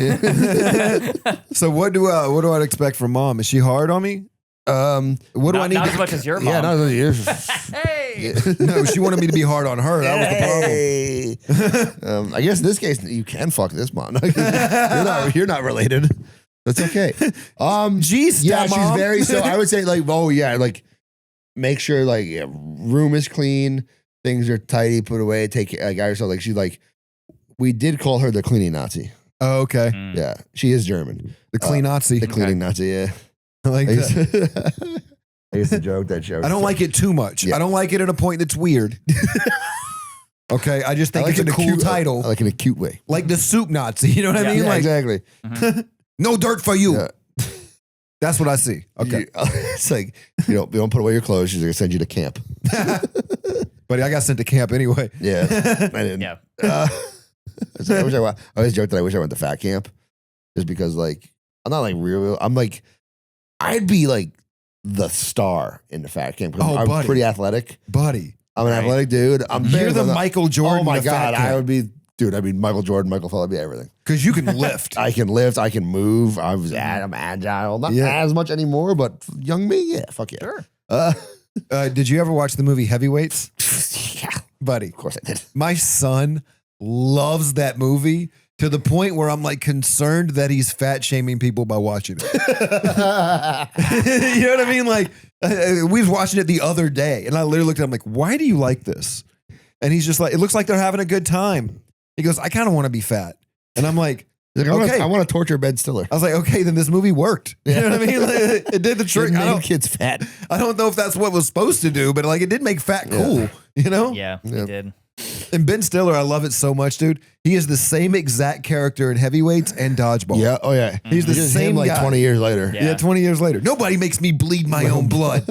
So what do I expect from mom? Is she hard on me? What do I need? Not as much as your mom. Yeah, not as much as yours. Hey. No, she wanted me to be hard on her. That was the problem. I guess in this case you can fuck this mom. You're not related. That's okay. Jeez, yeah, Mom. she's very. So I would say like, oh yeah, like make sure like room is clean, things are tidy, put away, take care. Like I herself, like she like. We did call her the cleaning Nazi. Oh, okay. Yeah, she is German. The clean Nazi. The cleaning Nazi. Yeah. I like that. I used to joke that joke. I don't like it too much. Yeah. I don't like it at a point that's weird. Okay, I just think it's a cool title. I like in a cute way. Like the soup Nazi, you know what I mean? Yeah, like, exactly. No dirt for you. Yeah. That's what I see. Okay. It's like, you don't put away your clothes. She's going to send you to camp. Buddy, I got sent to camp anyway. Yeah. I didn't. Yeah. I always joke that I wish I went to fat camp. Just because, like, I'm not like real. I'm like, I'd be like the star in the fat camp. I'm buddy. Pretty athletic. Buddy. I'm an athletic dude. You're the Michael Jordan. Oh my of fat God. camp. I would be Dude, I mean, Michael Jordan, Michael Phelps, everything. Because you can lift. I can lift, I can move. I'm agile. Not as much anymore, but young me, yeah, fuck yeah. Sure. Did you ever watch the movie Heavyweights? Yeah, Buddy. of course I did. My son loves that movie to the point where I'm like concerned that he's fat shaming people by watching it. You know what I mean? Like we was watching it the other day and I literally looked at him like, why do you like this? And he's just like, it looks like they're having a good time. He goes, I kind of want to be fat. And I'm like, okay. I want to torture Ben Stiller. I was like, okay, then this movie worked. You know what I mean? Like, it did the trick. It made kids fat. I don't know if that's what it was supposed to do, but like it did make fat cool, you know? Yeah, he did. And Ben Stiller, I love it so much, dude. He is the same exact character in Heavyweights and Dodgeball. Yeah, oh yeah. He's the same like guy. 20 years later. Yeah, 20 years later. Nobody makes me bleed my own blood.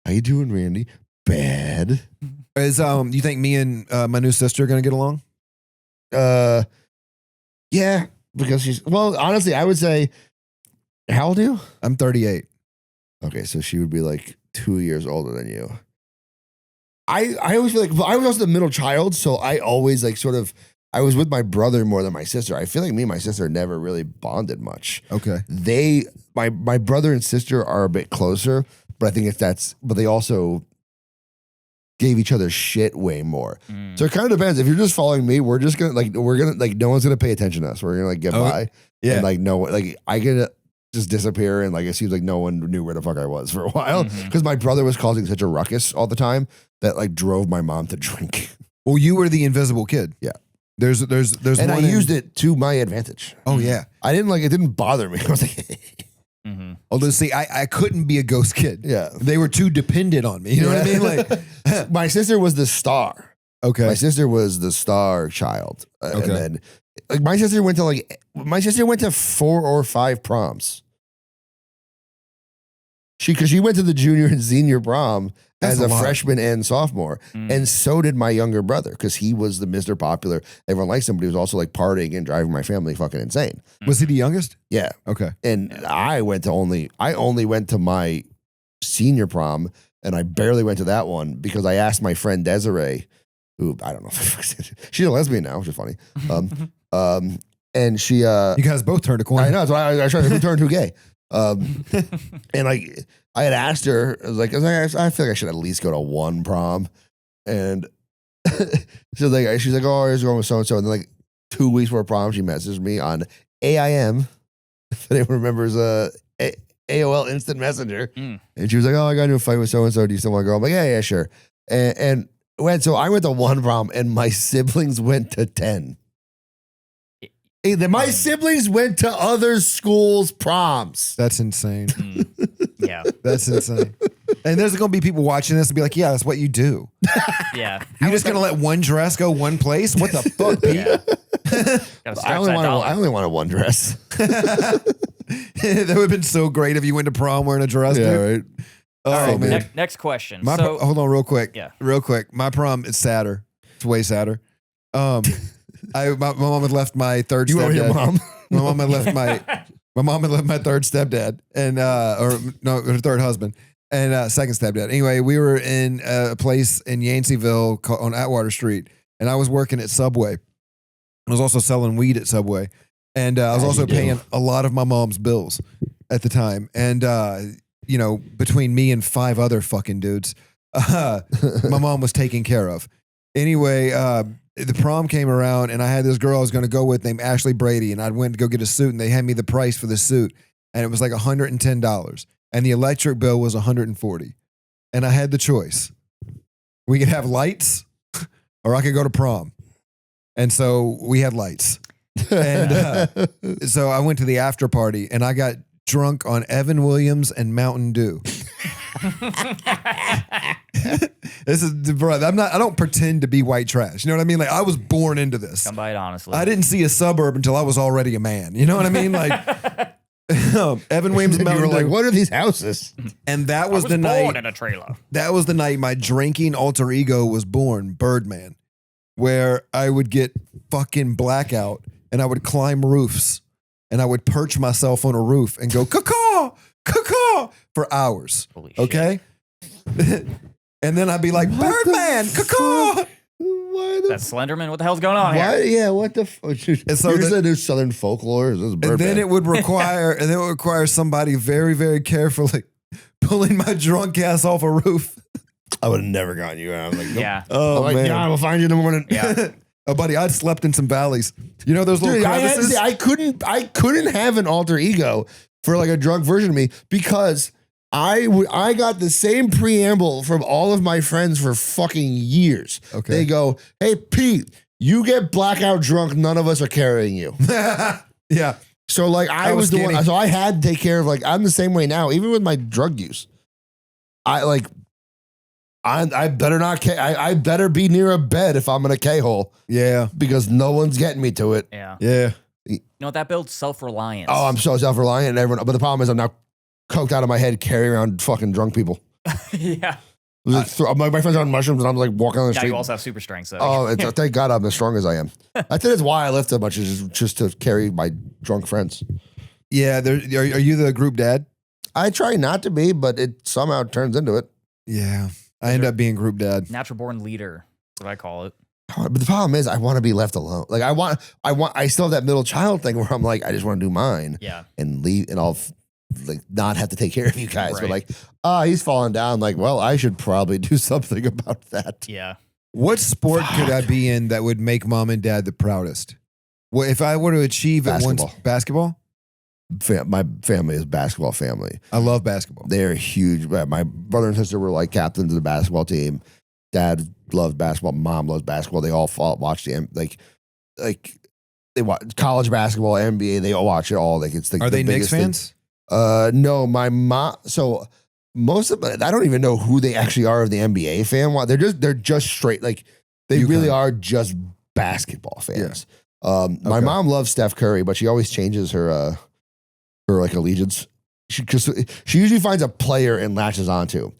How you doing, Randy? Bad. You think me and my new sister are going to get along? Yeah, because honestly, I would say, how old are you? I'm 38. Okay, so she would be like 2 years older than you. I always feel like I was also the middle child, so I always I was with my brother more than my sister. I feel like me and my sister never really bonded much. Okay. My brother and sister are a bit closer, but I think but they also gave each other shit way more. So it kind of depends. If you're just following me, we're gonna no one's gonna pay attention to us. We're gonna get by. Yeah. And I can just disappear and it seems like no one knew where the fuck I was for a while. Because my brother was causing such a ruckus all the time that drove my mom to drink. Well, you were the invisible kid. Yeah. There's and I used it to my advantage. Oh yeah. I didn't it didn't bother me. I was like Although, see, I couldn't be a ghost kid. Yeah. They were too dependent on me. You know what I mean? Like, my sister was the star. Okay. My sister was the star child. Okay. And then my sister went to 4 or 5 proms. Because she went to the junior and senior prom as a freshman and sophomore. And so did my younger brother because he was the Mr. Popular. Everyone likes him, but he was also partying and driving my family fucking insane. Was he the youngest? Yeah. Okay. And I only went to my senior prom and I barely went to that one because I asked my friend Desiree, who I don't know, she's a lesbian now, which is funny. And she, you guys both turned a corner. I know. That's why I tried to turn to gay. And I had asked her, I feel like I should at least go to one prom. And she's like, oh, I was going with so-and-so. And then 2 weeks before prom, she messaged me on AIM. If anyone remembers AOL Instant Messenger. And she was like, oh, I got into a fight with so-and-so. Do you still want to go? I'm like, yeah, sure. And so I went to one prom and my siblings went to 10. My siblings went to other schools' proms. That's insane. Yeah. That's insane. And there's going to be people watching this and be like, yeah, that's what you do. Yeah. You're just going to let one dress go one place? What the fuck, Pete? Yeah. I only wanted one dress. That would have been so great if you went to prom wearing a dress. Yeah, dude. right. Oh, All right, man. next question. Hold on real quick. Yeah. Real quick. My prom is sadder. It's way sadder. My mom had left my third You were stepdad. your mom? My mom had left my third stepdad and her third husband and second stepdad. Anyway, we were in a place in Yanceyville on Atwater Street, and I was working at Subway. I was also selling weed at Subway, and I was also paying a lot of my mom's bills at the time. And between me and 5 other fucking dudes, my mom was taken care of. Anyway, the prom came around and I had this girl I was going to go with named Ashley Brady, and I went to go get a suit and they had me the price for the suit and it was like $110 and the electric bill was $140. And I had the choice. We could have lights or I could go to prom. And so we had lights. And so I went to the after party and I got drunk on Evan Williams and Mountain Dew. This is, bro, I don't pretend to be white trash. You know what I mean? I was born into this. Come by it honestly. I didn't see a suburb until I was already a man. You know what I mean? Evan Williams and Mountain You were Dew. what are these houses? And that was, I was the born night. in a trailer. That was the night my drinking alter ego was born, Birdman, where I would get fucking blackout and I would climb roofs and I would perch myself on a roof and go caw caw for hours. Holy shit. Okay. And then I'd be like, Birdman, caw. Why the That's Slenderman. What the hell's going on here? Why? Yeah, what the? so Here's the new Southern folklore. This is And then Birdman. it would require somebody very, very carefully pulling my drunk ass off a roof. I would have never gotten you. I'm like, nope. Yeah. Oh, I'm like, man. yeah, we'll find you in the morning. Yeah. Oh, buddy, I'd slept in some valleys. You know those little Dude, crevices? I couldn't have an alter ego for like a drunk version of me because I got the same preamble from all of my friends for fucking years. Okay. They go, hey, Pete, you get blackout drunk, none of us are carrying you. Yeah. So like I was the skinny. one, so I had to take care of like, I'm the same way now, even with my drug use. I better not, I better be near a bed if I'm in a K-hole Yeah. because no one's getting me to it. Yeah. Yeah. You know, that builds self-reliance. Oh, I'm so self-reliant and everyone, but the problem is I'm now coked out of my head carrying around fucking drunk people. Yeah. Like, my friends are on mushrooms and I'm like walking on the Now street. you also have super strength, so. Oh, thank God I'm as strong as I am. I think that's why I lift so much is just to carry my drunk friends. Yeah. Are you the group dad? I try not to be, but it somehow turns into it. Yeah. I end up being group dad. Natural born leader. That's what I call it. But the problem is I want to be left alone. Like I still have that middle child thing where I'm like, I just want to do mine Yeah. and leave and I'll like not have to take care of you guys. But Right. like, he's falling down. Like, well, I should probably do something about that. Yeah. What sport could I be in that would make mom and dad the proudest? Well, if I were to achieve at once basketball? My family is a basketball family. I love basketball. They're huge. My brother and sister were like captains of the basketball team. Dad loves basketball. Mom loves basketball. They all watch the like they watch college basketball, NBA. They all watch it all. Like it's Are they Knicks fans? No, my mom. So most of I don't even know who they actually are of the NBA fan. They're just straight like they really are just basketball fans. Yeah. My mom loves Steph Curry, but she always changes her like allegiance. She usually finds a player and latches onto.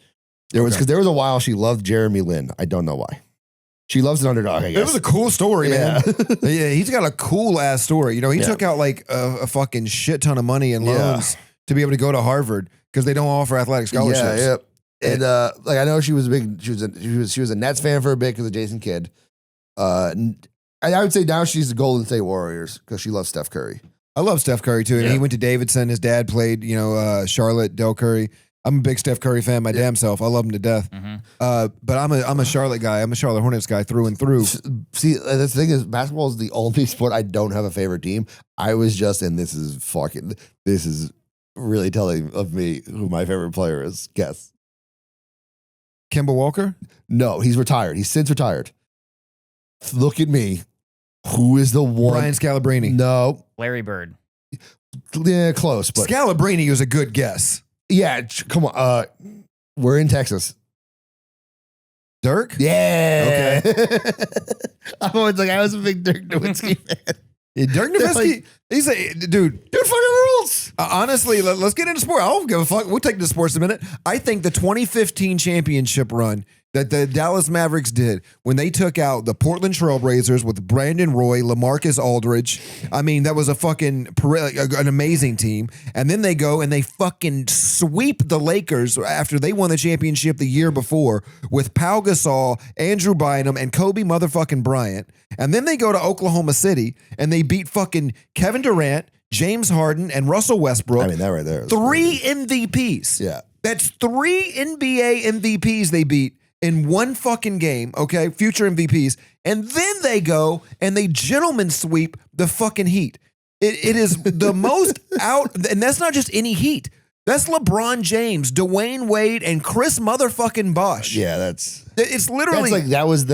There was a while she loved Jeremy Lin. I don't know why. She loves an underdog, I guess. It was a cool story, man. Yeah, he's got a cool ass story. You know, he took out like a fucking shit ton of money in loans to be able to go to Harvard because they don't offer athletic scholarships. Yeah. And like I know she was a Nets fan for a bit because of Jason Kidd. And I would say now she's the Golden State Warriors because she loves Steph Curry. I love Steph Curry too. And he went to Davidson. His dad played, Charlotte, Del Curry. I'm a big Steph Curry fan my damn self. I love him to death. Mm-hmm. But I'm a Charlotte guy. I'm a Charlotte Hornets guy through and through. See, the thing is, basketball is the only sport I don't have a favorite team. I was just, and this is really telling of me who my favorite player is. Guess. Kemba Walker? No, he's retired. He's since retired. Look at me. Who is the one? Brian Scalabrine. No. Larry Bird. Yeah, close. But Scalabrine was a good guess. yeah, come on. We're in Texas. Dirk? Yeah. Okay. I'm always like, I was a big Dirk Nowitzki fan. Yeah, Dirk Nowitzki, he's a dude fucking rules. Honestly, let's get into sport. I don't give a fuck. We'll take the sports in a minute. I think the 2015 championship run that the Dallas Mavericks did when they took out the Portland Trailblazers with Brandon Roy, LaMarcus Aldridge. I mean, that was an amazing team. And then they go and they fucking sweep the Lakers after they won the championship the year before with Pau Gasol, Andrew Bynum, and Kobe motherfucking Bryant. And then they go to Oklahoma City and they beat fucking Kevin Durant, James Harden, and Russell Westbrook. I mean, that right there. 3 MVPs. Yeah. That's 3 NBA MVPs they beat in one fucking game, okay? Future MVPs. And then they go and they gentleman sweep the fucking Heat. It is the most out, and that's not just any Heat. That's LeBron James, Dwayne Wade, and Chris motherfucking Bosh. Yeah, It's literally that's like that was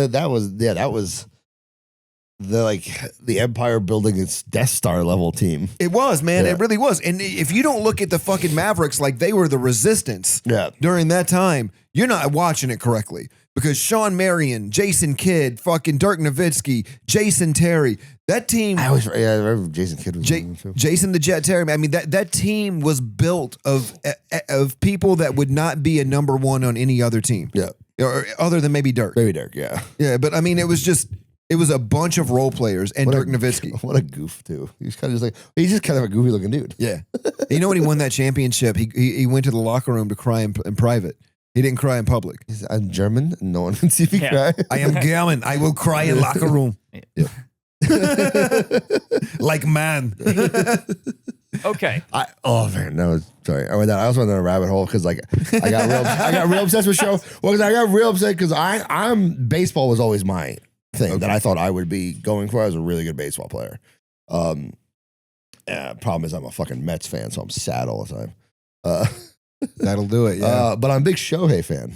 the Empire building its Death Star level team. It was, man. Yeah. It really was. And if you don't look at the fucking Mavericks like they were the resistance during that time, you're not watching it correctly. Because Sean Marion, Jason Kidd, fucking Dirk Nowitzki, Jason Terry, that team. I remember Jason Kidd was Jason the Jet Terry. I mean, that team was built of people that would not be a number one on any other team. Yeah. Or other than maybe Dirk. Maybe Dirk, yeah. Yeah, but I mean, it was a bunch of role players and Dirk Nowitzki. What a goof, too. He's kind of kind of a goofy looking dude. Yeah. You know when he won that championship, he went to the locker room to cry in private. He didn't cry in public. I'm German. No one can see me cry. I am German. I will cry in locker room. Yep. Like man. Okay. Oh man, no, sorry. I also went down a rabbit hole because like I got real obsessed with show. Well, because I got real upset because I'm baseball was always my thing that I thought I would be going for. I was a really good baseball player. Problem is I'm a fucking Mets fan, so I'm sad all the time. That'll do it. Yeah. But I'm a big Shohei fan.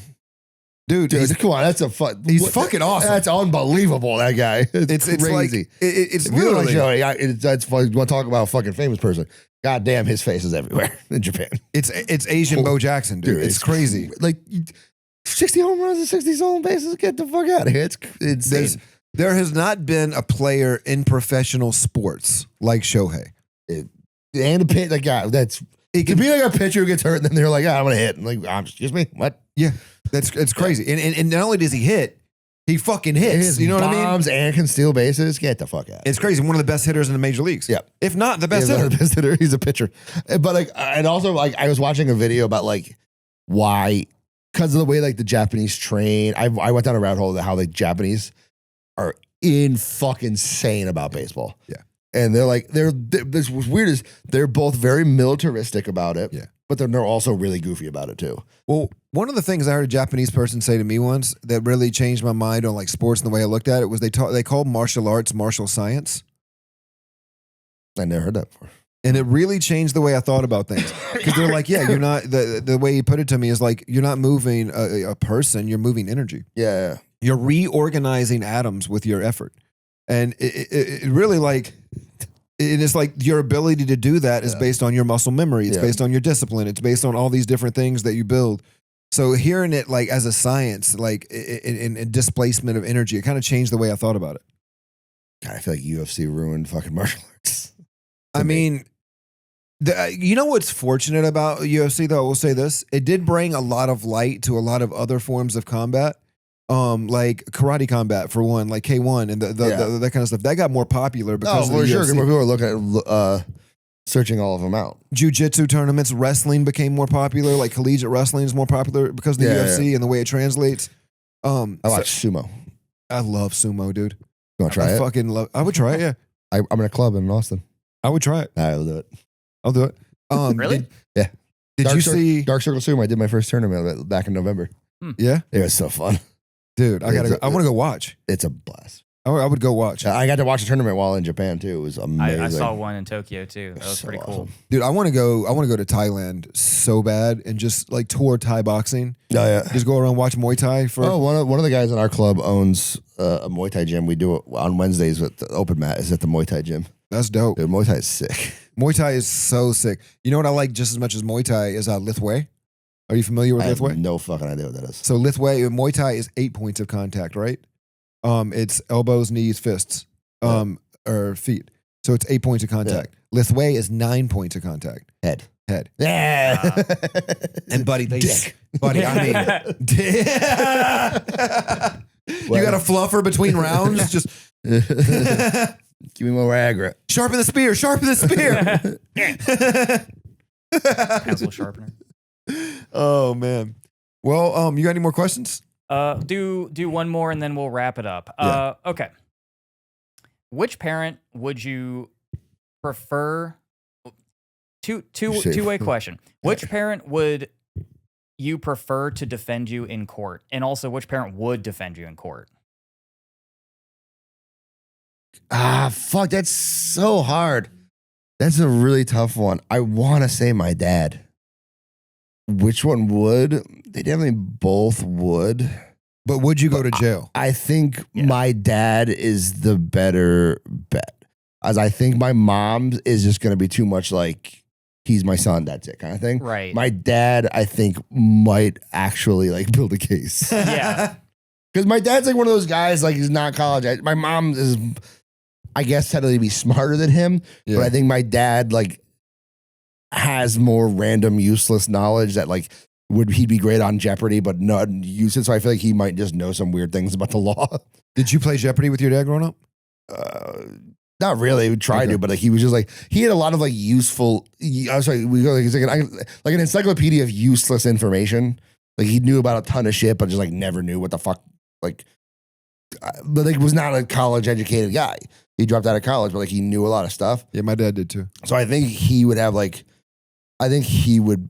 Dude, come on, that's a fun. He's fucking awesome. That's unbelievable. That guy. It's crazy. Like, it's if you don't like literally. Shohei, that's funny. You want to talk about a fucking famous person? God damn, his face is everywhere in Japan. It's Asian Bo Jackson, dude. It's crazy. Like 60 home runs and 60 stolen bases. Get the fuck out of here. It's insane. There has not been a player in professional sports like Shohei. And a pitch, like guy that's it could be like a pitcher who gets hurt, and then they're like, I'm gonna hit. And like, excuse me, what? Yeah, it's crazy. And not only does he hit, he fucking hits. You know what I mean? Bombs and can steal bases. Get the fuck out. It's crazy. One of the best hitters in the major leagues. Yeah, if not the best hitter. The best hitter. He's a pitcher. But like, and also like, I was watching a video about like why, because of the way like the Japanese train. I went down a rabbit hole of how like Japanese are fucking insane about baseball. Yeah. And they're like, this was weird is they're both very militaristic about it. Yeah. But they're also really goofy about it too. Well, one of the things I heard a Japanese person say to me once that really changed my mind on like sports and the way I looked at it was they called martial arts martial science. I never heard that before. And it really changed the way I thought about things. Because they're like, yeah, you're not, the way he put it to me is like, you're not moving a person, you're moving energy. Yeah. You're reorganizing atoms with your effort. And it really like, it's like your ability to do that is based on your muscle memory. It's based on your discipline. It's based on all these different things that you build. So hearing it like as a science, like in displacement of energy, it kind of changed the way I thought about it. God, I feel like UFC ruined fucking martial arts. I mean, you know what's fortunate about UFC though? I will say this. It did bring a lot of light to a lot of other forms of combat. Like karate combat for one, like K1 and that kind of stuff. That got more popular because for sure. More people are looking at searching all of them out. Jiu-jitsu tournaments, wrestling became more popular. Like collegiate wrestling is more popular because of the UFC and the way it translates. I watch sumo. I love sumo, dude. You want to try it? Fucking love. I would try it. Yeah, I'm in a club in Austin. I would try it. I'll do it. I'll do it. Really? Yeah. Did you see Dark Circle Sumo? I did my first tournament back in November. Yeah, it was so fun. Dude, I gotta. I want to go watch. It's a blast. I would go watch. I got to watch a tournament while in Japan too. It was amazing. I saw one in Tokyo too. That was So pretty cool. awesome. Dude, I want to go. I want to go to Thailand so bad and just like tour Thai boxing. Oh yeah. Just go around watch Muay Thai for. One of the guys in our club owns a Muay Thai gym. We do it on Wednesdays with the open mat. Is at the Muay Thai gym. That's dope. Dude, Muay Thai is sick. Muay Thai is so sick. You know what I like just as much as Muay Thai is Lithway. Are you familiar with I have Lithway? no fucking idea what that is. So Lithway, Muay Thai is 8 points of contact, right? It's elbows, knees, fists, or feet. So it's 8 points of contact. Lithway is 9 points of contact. Head. Yeah. And buddy, Dick. Buddy, I mean, you got a fluffer between rounds. Just Give me more aggro. sharpen the spear. Sharpen the spear. Pencil sharpener. Oh man. Well, you got any more questions? Do one more and then we'll wrap it up. Yeah. Okay. Which parent would you prefer? Two-way question. Which parent would you prefer to defend you in court? And also, which parent would defend you in court? Fuck, that's so hard. That's a really tough one. I want to say my dad. Which one would? They definitely both would. But would you go to jail? I think my dad is the better bet. As I think my mom is just going to be too much like, he's my son, that's it kind of thing. Right. My dad, I think, might actually like build a case. Yeah. Because my dad's like one of those guys, like he's not college. My mom is, I guess, technically be smarter than him. Yeah. But I think my dad like has more random useless knowledge that like he'd be great on Jeopardy, but not use it. So I feel like he might just know some weird things about the law. Did you play Jeopardy with your dad growing up? Not really. We tried to, but like he was just like he had a lot of like useful. I'm sorry, we go like an encyclopedia of useless information. Like he knew about a ton of shit, but just like never knew what the fuck. Like, but like was not a college educated guy. He dropped out of college, but like he knew a lot of stuff. Yeah, my dad did too. So I think he would have like, I think he would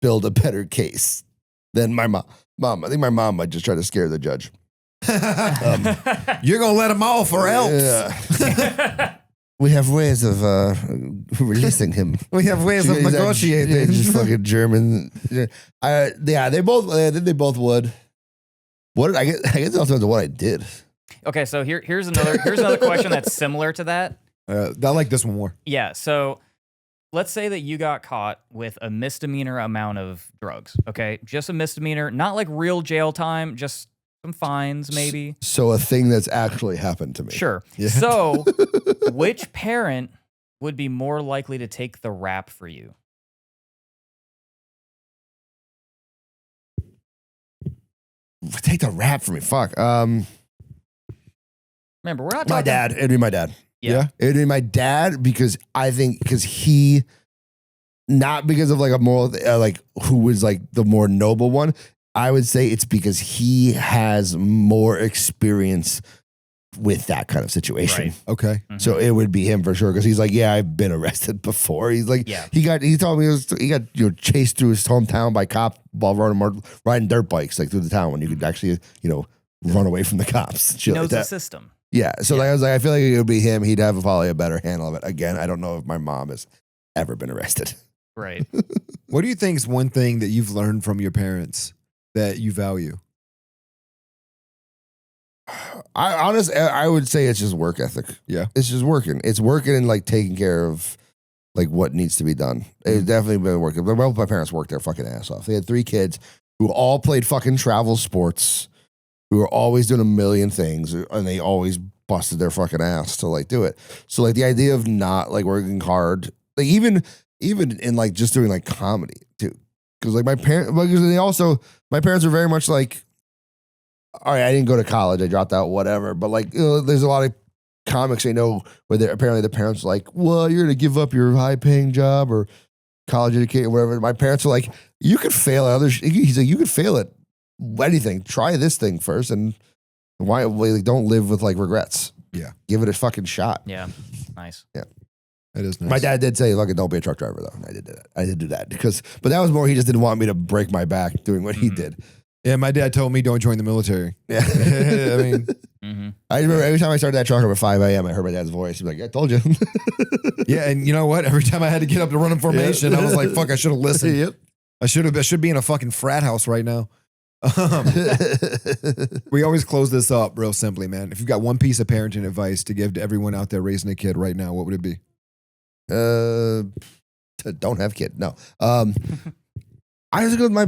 build a better case than my mom. I think my mom might just try to scare the judge. You're gonna let him off or else. Yeah. We have ways of releasing him. We have ways of negotiating. Just fucking German. Yeah, they both. I think they both would. What I guess it also depends on what I did. Okay, so here's another question that's similar to that. I like this one more. Yeah, so let's say that you got caught with a misdemeanor amount of drugs. Okay, just a misdemeanor, not like real jail time, just some fines maybe. So a thing that's actually happened to me. Sure. Yeah. So which parent would be more likely to take the rap for you? Take the rap for me. Fuck. Remember, we're not talking. My dad. It'd be my dad. Yeah. It'd be my dad because he, not because of like a moral, like who was like the more noble one. I would say it's because he has more experience with that kind of situation. Right. Okay. Mhm. So it would be him for sure. Cause he's like, yeah, I've been arrested before. He's like, Yeah. he told me he got chased through his hometown by cop while riding dirt bikes like through the town when you could actually, run away from the cops. He Shit knows like the that. system. Yeah. So Yeah. I was like, I feel like it would be him. He'd have probably a better handle of it. Again, I don't know if my mom has ever been arrested. Right. What do you think is one thing that you've learned from your parents that you value? I would say it's just work ethic. Yeah. It's just working. It's working and like taking care of like what needs to be done. It's definitely been working. But both my parents worked their fucking ass off. They had 3 kids who all played fucking travel sports, who were always doing a million things, and they always busted their fucking ass to like do it. So like the idea of not like working hard, like even in like just doing like comedy too. Because like my parents were very much like, all right, I didn't go to college, I dropped out, whatever. But like, there's a lot of comics I know where apparently the parents are like, well, you're gonna give up your high paying job or college educated, whatever. My parents are like, you could fail at other. He's like, you could fail at anything. Try this thing first, and why like, don't live with like regrets. Yeah, give it a fucking shot. Yeah. Nice. Yeah. It is nice. My dad did say, look, don't be a truck driver, though. And I did do that. I did do that but that was more, he just didn't want me to break my back doing what he did. Yeah, my dad told me don't join the military. Yeah. I mean, I remember every time I started that truck up at 5 a.m., I heard my dad's voice. He'd be like, I told you. yeah, and you know what? Every time I had to get up to run in formation, I was like, fuck, I should have listened. Yep. I should be in a fucking frat house right now. We always close this up real simply, man. If you've got one piece of parenting advice to give to everyone out there raising a kid right now, what would it be? Don't have kid. No. I just go with my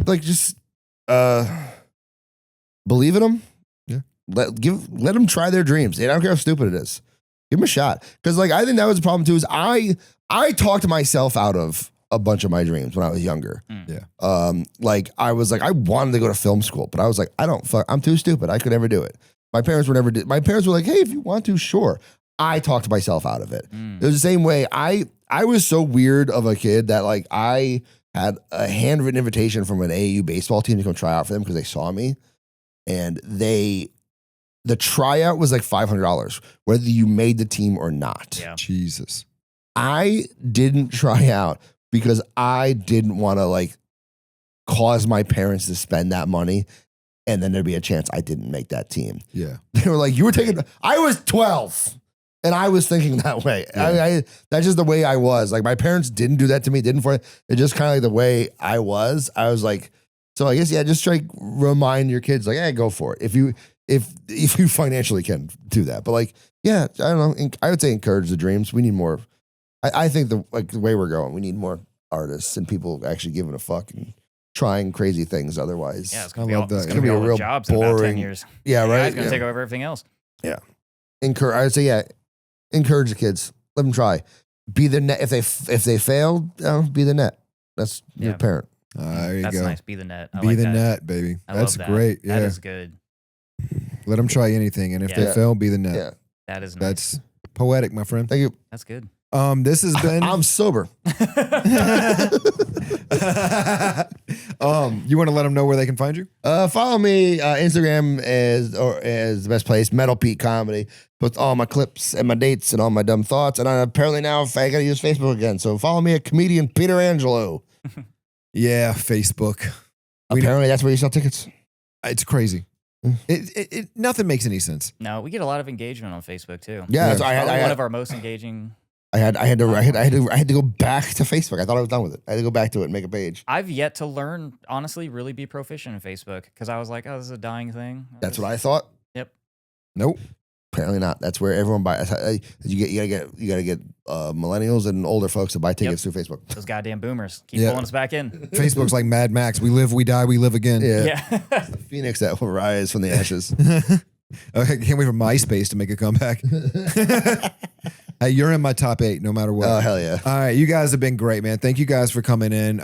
believe in them. Yeah. Let them try their dreams. I don't care how stupid it is. Give them a shot. Because like I think that was the problem too. Is I talked myself out of a bunch of my dreams when I was younger. Yeah. Like I was like I wanted to go to film school, but I was like I'm too stupid. I could never do it. My parents were like, hey, if you want to, sure. I talked myself out of it. It was the same way. I was so weird of a kid that like I had a handwritten invitation from an AAU baseball team to come try out for them because they saw me, and the tryout was like $500 whether you made the team or not. Yeah. Jesus. I didn't try out because I didn't want to like cause my parents to spend that money, and then there'd be a chance I didn't make that team. Yeah. They were like, you were taking. I was 12. And I was thinking that way. Yeah. That's just the way I was. Like my parents didn't do that to me. Didn't for it. It's just kind of like the way I was. I was like, so I guess just try remind your kids like, hey, go for it if you financially can do that. But like, yeah, I don't know. I would say encourage the dreams. We need more. I think the way we're going, we need more artists and people actually giving a fuck and trying crazy things. Otherwise, Yeah, it's gonna be all, love that. it's It's gonna be gonna be all a real the jobs in about 10 boring- years. yeah, The right. guy's gonna Yeah. take over everything else. I would say, yeah, encourage the kids. Let them try. Be the net. If they fail, be the net. That's your Yeah. parent. There you That's go. nice. Be the net. I Be like the that. net, baby. I That's love that. great. Yeah. That is good. Let them try anything, and if they Yeah. fail, be the net. Yeah. That is nice. That's poetic, my friend. Thank you. That's good. This has been. I'm sober. You want to let them know where they can find you? Follow me. Instagram is the best place. Metal Pete Comedy. With all my clips and my dates and all my dumb thoughts. And apparently now I got to use Facebook again. So follow me at comedian Peter Angelo. Yeah, Facebook. Apparently that's where you sell tickets. It's crazy. It nothing makes any sense. No, we get a lot of engagement on Facebook too. Yeah, so I I one had of our most engaging. I had to go back to Facebook. I thought I was done with it. I had to go back to it and make a page. I've yet to learn, honestly, really be proficient in Facebook because I was like, oh, this is a dying thing. That's what I thought. Yep. Nope. Apparently not. That's where everyone buys. You gotta get millennials and older folks to buy tickets through Facebook. Those goddamn boomers keep Yeah. pulling us back in. Facebook's like Mad Max. We live, we die, we live again. Yeah. Phoenix that will rise from the ashes. Okay, can't wait for MySpace to make a comeback. Hey, you're in my top 8 no matter what. Oh, hell yeah. All right, you guys have been great, man. Thank you guys for coming in.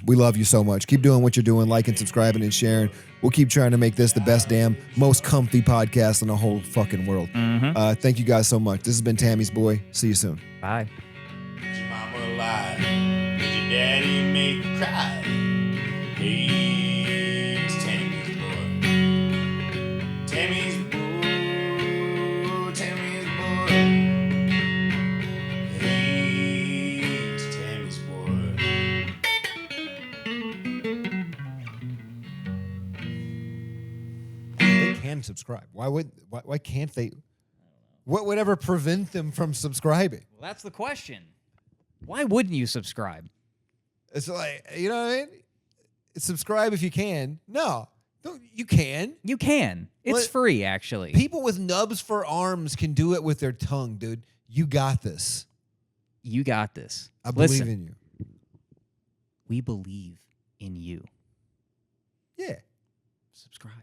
We love you so much. Keep doing what you're doing, liking, subscribing, and sharing. We'll keep trying to make this the best damn, most comfy podcast in the whole fucking world. Thank you guys so much. This has been Tammy's Boy. See you soon. Bye. Is your mama alive? Did your daddy make you cry? Hey, it's Tammy's boy. Tammy's boy. Tammy's boy. Hey, it's Tammy's boy. They can subscribe. Why can't they? What would ever prevent them from subscribing? Well, that's the question. Why wouldn't you subscribe? It's like, you know what I mean? Subscribe if you can. No, you can. You can. It's What? free, actually. People with nubs for arms can do it with their tongue, dude. You got this. You got this. I believe Listen, in you. we believe in you. Yeah. Subscribe.